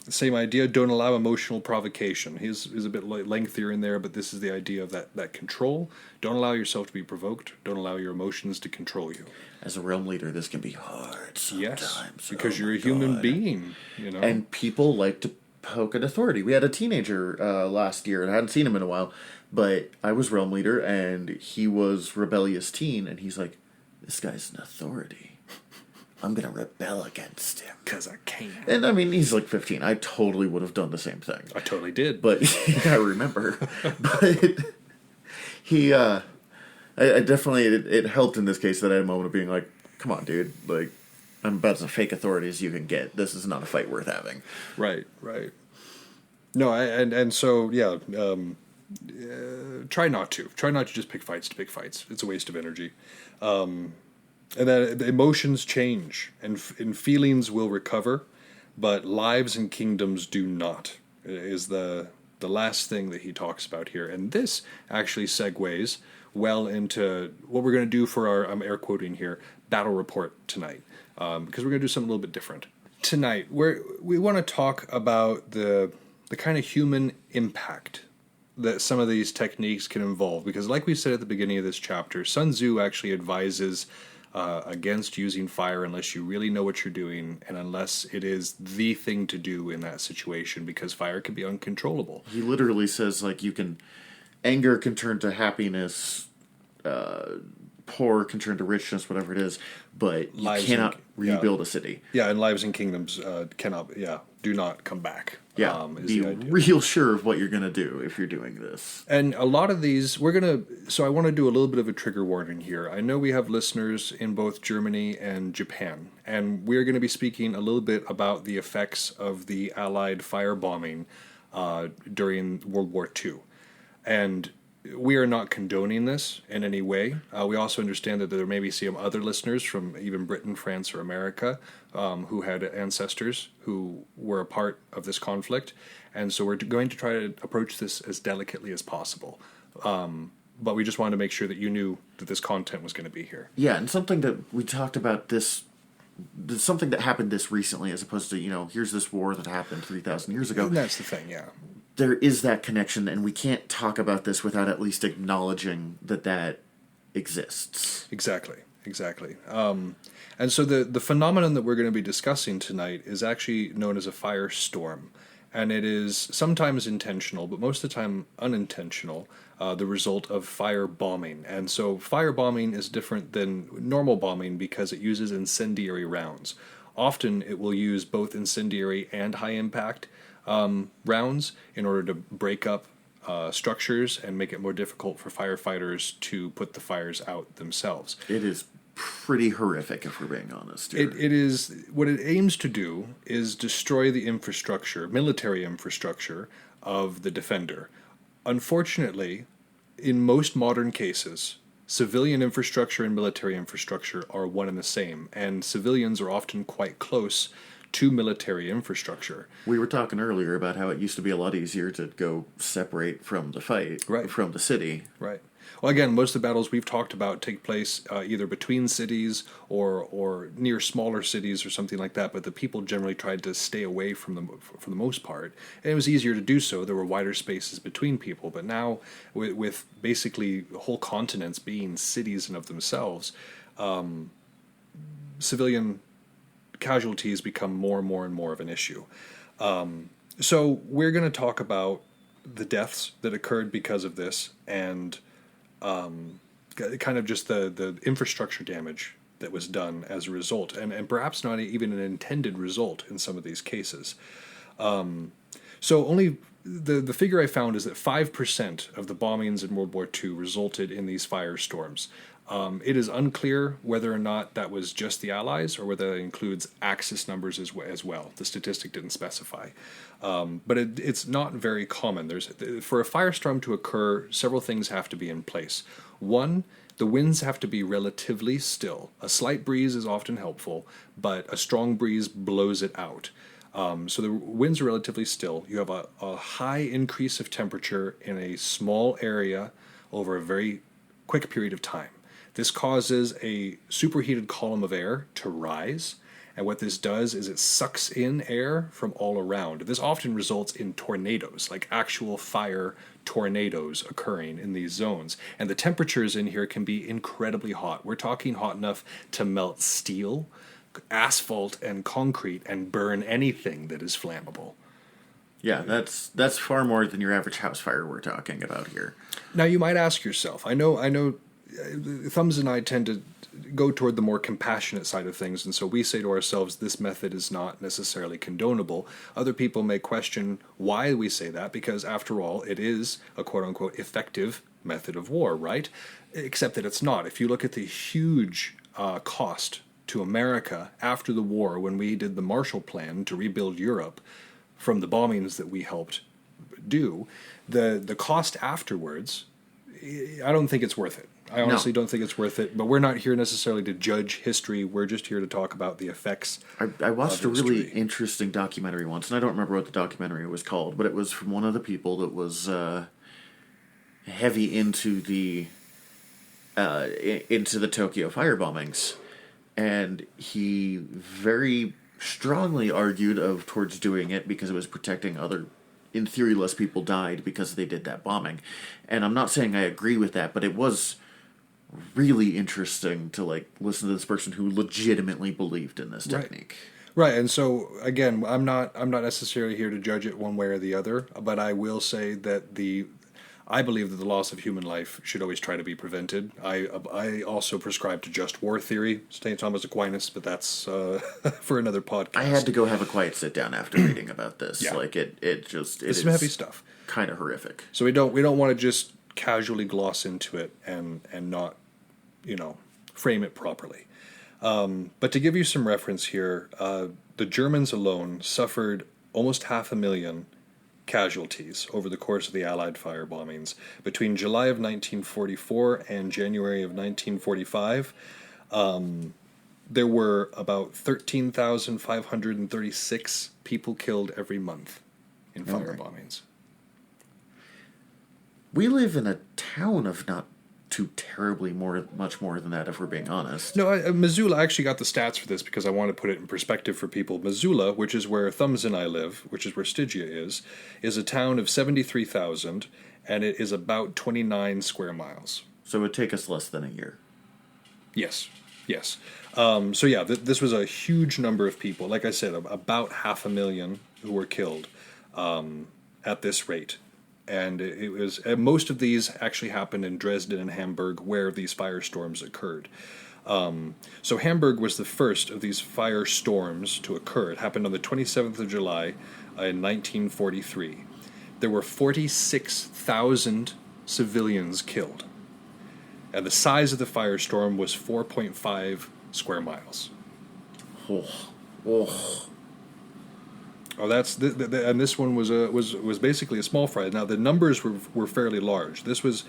Same idea, don't allow emotional provocation. His is a bit lengthier in there, but this is the idea of that control. Don't allow yourself to be provoked. Don't allow your emotions to control you. As a realm leader, this can be hard sometimes. Yes, because you're a human being. And people like to poke at authority. We had a teenager last year, and I hadn't seen him in a while, but I was realm leader, and he was rebellious teen, and he's like, this guy's an authority. I'm going to rebel against him. Because I can. And I mean, he's like 15. I totally would have done the same thing. I totally did. But I remember. But he, I definitely, it helped in this case that I had a moment of being like, come on, dude. Like, I'm about as fake authority as you can get. This is not a fight worth having. Right. No, and so, yeah, try not to. Try not to just pick fights to pick fights. It's a waste of energy. And then emotions change, and feelings will recover, but lives and kingdoms do not, is the last thing that he talks about here. And this actually segues well into what we're going to do for our, I'm air quoting here, battle report tonight, because we're going to do something a little bit different. Tonight, we want to talk about the kind of human impact that some of these techniques can involve, because like we said at the beginning of this chapter, Sun Tzu actually advises against using fire unless you really know what you're doing and unless it is the thing to do in that situation, because fire can be uncontrollable. He literally says, anger can turn to happiness, poor can turn to richness, whatever it is, but you cannot rebuild a city. Yeah, and lives and kingdoms do not come back. Yeah, Is be the idea. real sure of what you're going to do if you're doing this. And a lot of these, so I want to do a little bit of a trigger warning here. I know we have listeners in both Germany and Japan, and we're going to be speaking a little bit about the effects of the Allied firebombing during World War II. And we are not condoning this in any way. We also understand that there may be some other listeners from even Britain, France, or America who had ancestors who were a part of this conflict. And so we're going to try to approach this as delicately as possible. But we just wanted to make sure that you knew that this content was going to be here. Yeah, and something that we talked about something that happened this recently as opposed to, here's this war that happened 3,000 years ago. And that's the thing, yeah. There is that connection, and we can't talk about this without at least acknowledging that exists. Exactly. And so the phenomenon that we're going to be discussing tonight is actually known as a firestorm. And it is sometimes intentional, but most of the time unintentional, the result of fire bombing. And so fire bombing is different than normal bombing because it uses incendiary rounds. Often it will use both incendiary and high impact rounds in order to break up structures and make it more difficult for firefighters to put the fires out themselves. It is pretty horrific, if we're being honest here. It is, what it aims to do is destroy the infrastructure, military infrastructure of the defender. Unfortunately, in most modern cases, civilian infrastructure and military infrastructure are one and the same, and civilians are often quite close to military infrastructure. We were talking earlier about how it used to be a lot easier to go separate from the fight, Right. from the city. Right. Well, again, most of the battles we've talked about take place either between cities or near smaller cities or something like that. But the people generally tried to stay away from them for the most part, and it was easier to do so. There were wider spaces between people. But now, with basically whole continents being cities in of themselves, civilian casualties become more and more of an issue. So we're going to talk about the deaths that occurred because of this and kind of just the infrastructure damage that was done as a result, and perhaps not even an intended result in some of these cases. So only the figure I found is that 5% of the bombings in World War II resulted in these firestorms. It is unclear whether or not that was just the Allies or whether that includes Axis numbers as well. The statistic didn't specify. But it's not very common. For a firestorm to occur, several things have to be in place. One, the winds have to be relatively still. A slight breeze is often helpful, but a strong breeze blows it out. So the winds are relatively still. You have a high increase of temperature in a small area over a very quick period of time. This causes a superheated column of air to rise, and what this does is it sucks in air from all around. This often results in tornadoes, like actual fire tornadoes occurring in these zones. And the temperatures in here can be incredibly hot. We're talking hot enough to melt steel, asphalt, and concrete and burn anything that is flammable. Yeah, that's far more than your average house fire we're talking about here. Now you might ask yourself, I know Thumbs and I tend to go toward the more compassionate side of things, and so we say to ourselves this method is not necessarily condonable. Other people may question why we say that, because after all it is a quote-unquote effective method of war, right? Except that it's not. If you look at the huge cost to America after the war, when we did the Marshall Plan to rebuild Europe from the bombings that we helped do, the cost afterwards, I don't think it's worth it. I honestly don't think it's worth it, but we're not here necessarily to judge history. We're just here to talk about the effects. I watched a really interesting documentary once, and I don't remember what the documentary was called, but it was from one of the people that was heavy into the Tokyo firebombings, and he very strongly argued towards doing it because it was protecting other. In theory, less people died because they did that bombing. And I'm not saying I agree with that, but it was really interesting to listen to this person who legitimately believed in this technique. Right, and so again, I'm not necessarily here to judge it one way or the other, but I will say that I believe that the loss of human life should always try to be prevented. I also prescribe to just war theory, St. Thomas Aquinas, but that's for another podcast. I had to go have a quiet sit down after reading about this. Yeah. Like it It's some heavy stuff. Kind of horrific. So we don't want to just casually gloss into it and not, frame it properly. But to give you some reference here, the Germans alone suffered almost 500,000 casualties over the course of the Allied fire bombings. Between July of 1944 and January of 1945, there were about 13,536 people killed every month in fire bombings. We live in a town of not too terribly much more than that, if we're being honest. No, Missoula, I actually got the stats for this because I want to put it in perspective for people. Missoula, which is where Thumbs and I live, which is where Stygia is a town of 73,000, and it is about 29 square miles. So it would take us less than a year. Yes. So yeah, this was a huge number of people. Like I said, about 500,000 who were killed at this rate. And it was most of these actually happened in Dresden and Hamburg, where these firestorms occurred. So Hamburg was the first of these firestorms to occur. It happened on the 27th of July in 1943. There were 46,000 civilians killed. And the size of the firestorm was 4.5 square miles. Oh, that's and this one was basically a small fire. Now the numbers were fairly large. This was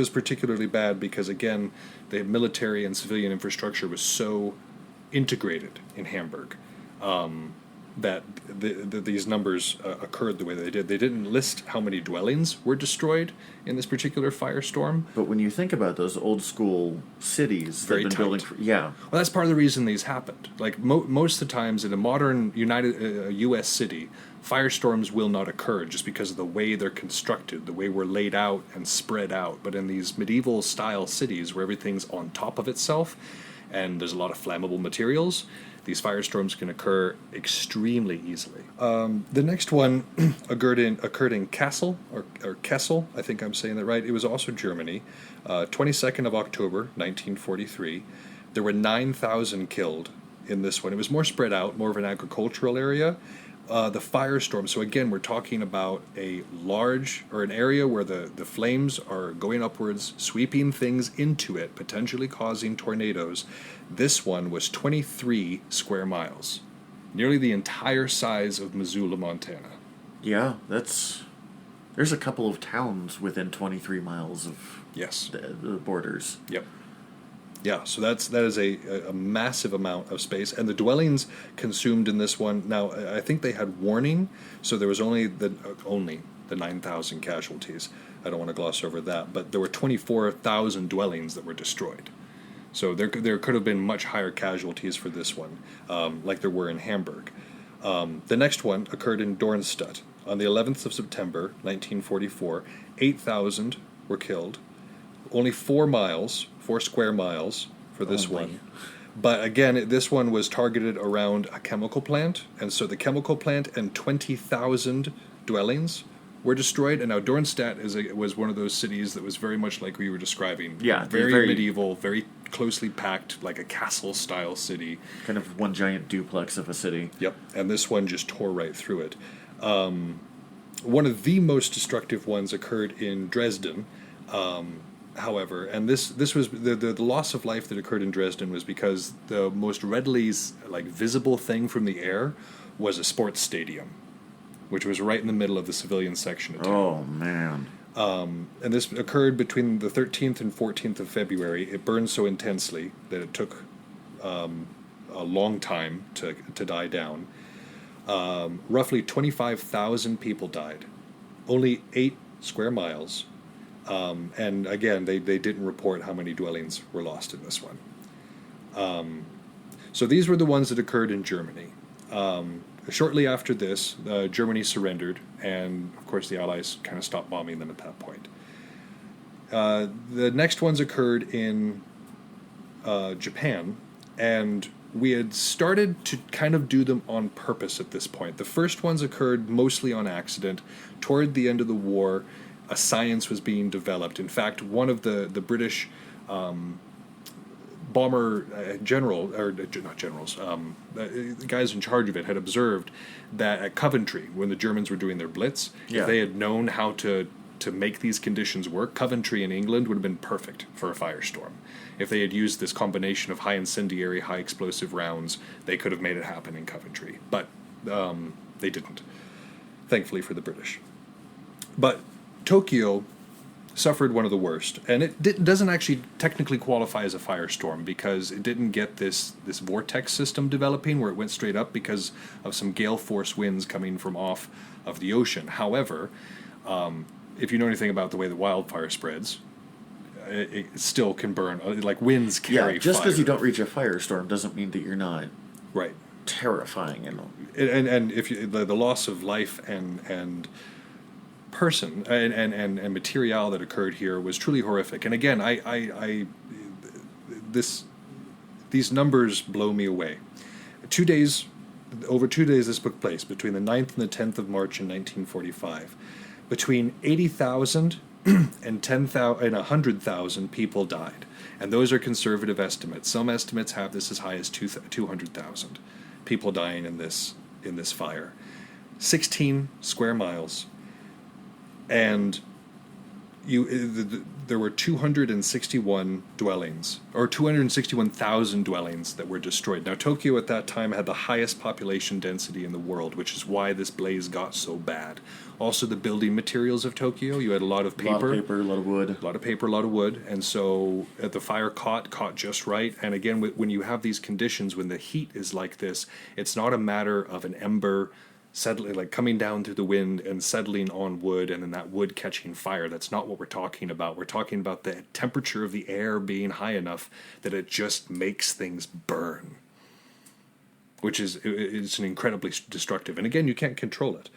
particularly bad because again, the military and civilian infrastructure was so integrated in Hamburg that these numbers occurred the way they did. They didn't list how many dwellings were destroyed in this particular firestorm. But when you think about those old school cities Very that have been building, Well, that's part of the reason these happened. Like most of the times in a modern U.S. city, firestorms will not occur just because of the way they're constructed, the way we're laid out and spread out. But in these medieval style cities where everything's on top of itself and there's a lot of flammable materials, these firestorms can occur extremely easily. The next one occurred in Kassel, or Kessel, I think I'm saying that right. It was also Germany, 22nd of October, 1943. There were 9,000 killed in this one. It was more spread out, more of an agricultural area. The firestorm, so again, we're talking about an area where the flames are going upwards, sweeping things into it, potentially causing tornadoes. This one was 23 square miles, nearly the entire size of Missoula, Montana. Yeah, there's a couple of towns within 23 miles of the borders. Yep. Yeah, so that is a massive amount of space, and the dwellings consumed in this one. Now, I think they had warning, so there was only the 9,000 casualties. I don't want to gloss over that, but there were 24,000 dwellings that were destroyed. So there could have been much higher casualties for this one, like there were in Hamburg. The next one occurred in Dornstadt on the 11th of September, 1944. 8,000 were killed. Only 4 square miles for this one. But again, this one was targeted around a chemical plant, and so the chemical plant and 20,000 dwellings were destroyed. And now Dornstadt was one of those cities that was very much like we were describing. Yeah, very medieval, very closely packed, like a castle-style city. Kind of one giant duplex of a city. Yep, and this one just tore right through it. One of the most destructive ones occurred in Dresden. However, and this was the loss of life that occurred in Dresden was because the most readily visible thing from the air was a sports stadium, which was right in the middle of the civilian section of town. Oh man! And this occurred between the 13th and 14th of February. It burned so intensely that it took a long time to die down. Roughly 25,000 people died. Only 8 square miles. And again, they didn't report how many dwellings were lost in this one. So these were the ones that occurred in Germany. Shortly after this, Germany surrendered, and of course the Allies kind of stopped bombing them at that point. The next ones occurred in Japan, and we had started to kind of do them on purpose at this point. The first ones occurred mostly on accident. Toward the end of the war, a science was being developed. In fact, one of the British bomber general, or not generals, the guys in charge of it had observed that at Coventry, when the Germans were doing their blitz, if they had known how to make these conditions work, Coventry in England would have been perfect for a firestorm. If they had used this combination of high incendiary, high explosive rounds, they could have made it happen in Coventry. But they didn't, thankfully for the British. But Tokyo suffered one of the worst, and it doesn't actually technically qualify as a firestorm because it didn't get this vortex system developing where it went straight up because of some gale force winds coming from off of the ocean. However, if you know anything about the way that wildfire spreads, it still can burn. Like winds carry Yeah, just fire. because you don't reach a firestorm doesn't mean that you're not Right. terrifying. And if you, the loss of life and person and material that occurred here was truly horrific. And again, these numbers blow me away. Over 2 days this took place, between the 9th and the 10th of March in 1945. Between 80,000 and 10,000 and 100,000 people died. And those are conservative estimates. Some estimates have this as high as 200,000 people dying in this fire. 16 square miles. And there were 261 dwellings, or 261,000 dwellings that were destroyed. Now, Tokyo at that time had the highest population density in the world, which is why this blaze got so bad. Also, the building materials of Tokyo, you had a lot of paper. A lot of wood. A lot of paper, a lot of wood. And so the fire caught just right. And again, when you have these conditions, when the heat is like this, it's not a matter of an ember settling, like coming down through the wind and settling on wood and then that wood catching fire. That's not what we're talking about. We're talking about the temperature of the air being high enough that it just makes things burn, which is it's an incredibly destructive. And again, you can't control it.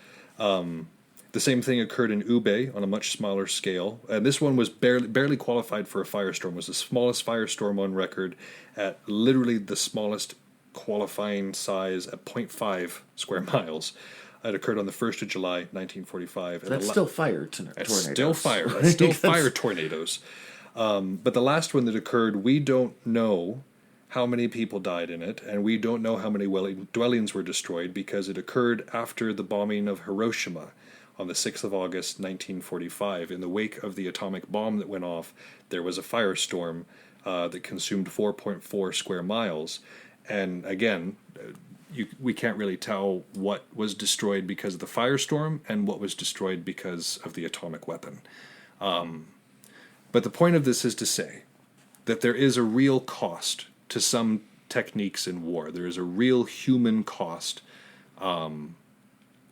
The same thing occurred in Ube on a much smaller scale. And this one was barely qualified for a firestorm. It was the smallest firestorm on record at literally the smallest qualifying size at 0.5 square miles. It occurred on the 1st of July, 1945. That's still fire tornadoes. That's still fire. That's still fire tornadoes. But the last one that occurred, we don't know how many people died in it, and we don't know how many dwellings were destroyed because it occurred after the bombing of Hiroshima on the 6th of August, 1945. In the wake of the atomic bomb that went off, there was a firestorm that consumed 4.4 square miles. And again, we can't really tell what was destroyed because of the firestorm and what was destroyed because of the atomic weapon. But the point of this is to say that there is a real cost to some techniques in war. There is a real human cost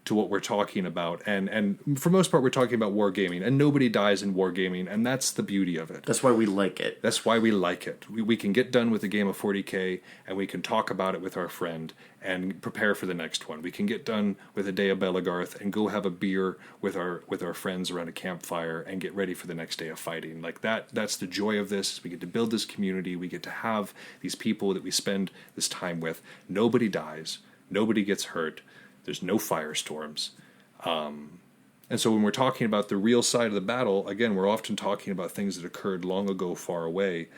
to what we're talking about. And for most part, we're talking about wargaming. And nobody dies in wargaming, and that's the beauty of it. That's why we like it. That's why we like it. We can get done with a game of 40K, and we can talk about it with our friend and prepare for the next one. We can get done with a day of Belagarth and go have a beer with our friends around a campfire and get ready for the next day of fighting. Like that's the joy of this. We get to build this community. We get to have these people that we spend this time with. Nobody dies. Nobody gets hurt. There's no firestorms. And so when we're talking about the real side of the battle, again, we're often talking about things that occurred long ago, far away.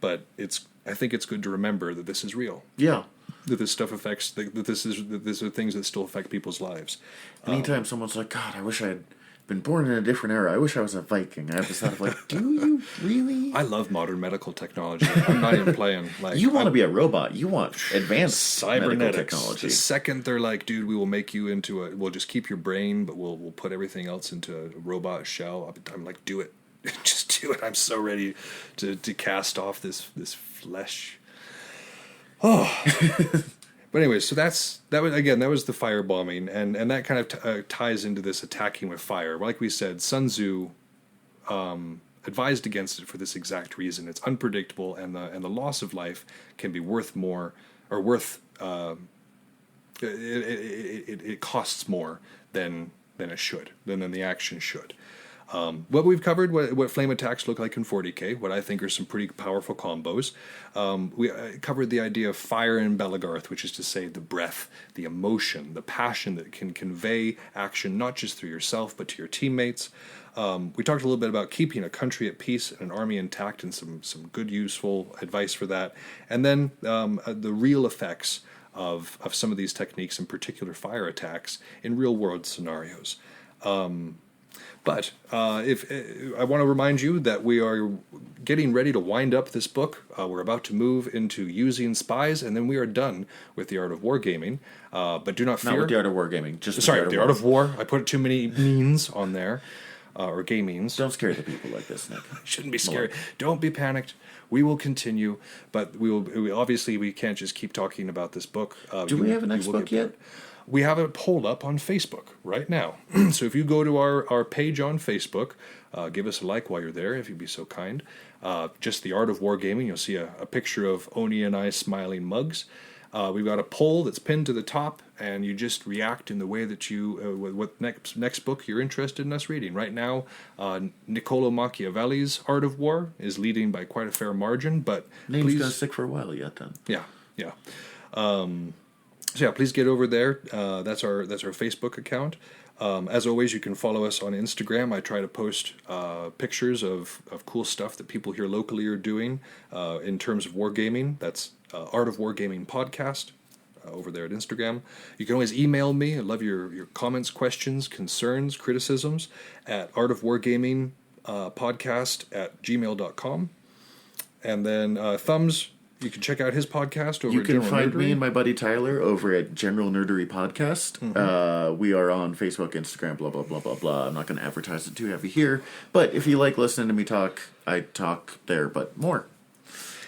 But I think it's good to remember that this is real. Yeah. That this stuff affects, that these are things that still affect people's lives. Anytime someone's like, God, I wish I had been born in a different era. I wish I was a Viking. I have this thought of like, do you really? I love modern medical technology. I'm not even playing. Like, you want to be a robot. You want advanced cybernetics medical technology. The second they're like, dude, we will make you into we'll just keep your brain, but we'll put everything else into a robot shell. I'm like, do it. Just do it. I'm so ready to cast off this flesh. Oh. But anyway, so that was the firebombing, and that kind of ties into this attacking with fire. Like we said, Sun Tzu advised against it for this exact reason. It's unpredictable, and the loss of life can be worth more, or worth it costs more than the action should. What we've covered, what flame attacks look like in 40k, what I think are some pretty powerful combos. We covered the idea of fire in Belagarth, which is to say the breath, the emotion, the passion that can convey action not just through yourself but to your teammates. We talked a little bit about keeping a country at peace and an army intact, and some good, useful advice for that. And then the real effects of some of these techniques, in particular fire attacks, in real-world scenarios. But if I want to remind you that we are getting ready to wind up this book. We're about to move into using spies, and then we are done with the art of wargaming. But do not fear. Not with the art of wargaming. Just Sorry, the art of war. I put too many means on there, or gamings. Don't scare the people like this, Nick. Shouldn't be scary. Don't be panicked. We will continue, but obviously we can't just keep talking about this book. Do we have a next book yet? We have it pulled up on Facebook right now. So if you go to our page on Facebook, give us a like while you're there, if you'd be so kind. Just the art of wargaming. You'll see a picture of Oni and I smiling mugs. We've got a poll that's pinned to the top, and you just react in the way that you, what next book you're interested in us reading. Right now, Niccolo Machiavelli's Art of War is leading by quite a fair margin, but name's gonna stick for a while yet then. Yeah. So yeah, please get over there. That's our Facebook account. As always, you can follow us on Instagram. I try to post pictures of cool stuff that people here locally are doing in terms of wargaming. That's Art of Wargaming Podcast over there at Instagram. You can always email me. I love your comments, questions, concerns, criticisms at artofwargaming podcast@gmail.com. And then Thumbs, you can check out his podcast over You at can General find Nerdery. me and my buddy Tyler over at General Nerdery Podcast. We are on Facebook, Instagram, blah, blah, blah, blah, blah. I'm not going to advertise it too heavy here. But if you like listening to me talk, I talk there, but more.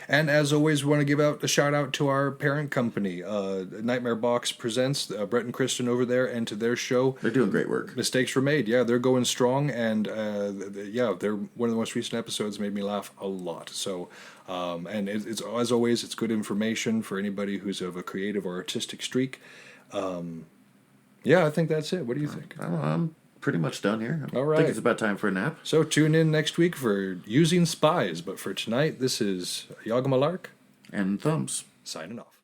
And as always, we want to give out a shout out to our parent company, Nightmare Box Presents, Brett and Kristen over there, and to their show. They're doing great work. Mistakes Were Made. Yeah, they're going strong, and they're one of the most recent episodes made me laugh a lot. So, and it's as always, it's good information for anybody who's of a creative or artistic streak. I think that's it. What do you think? I'm pretty much done here. All I right. think it's about time for a nap. So tune in next week for Using Spies. But for tonight, this is Yagamalark And Thumbs. signing off.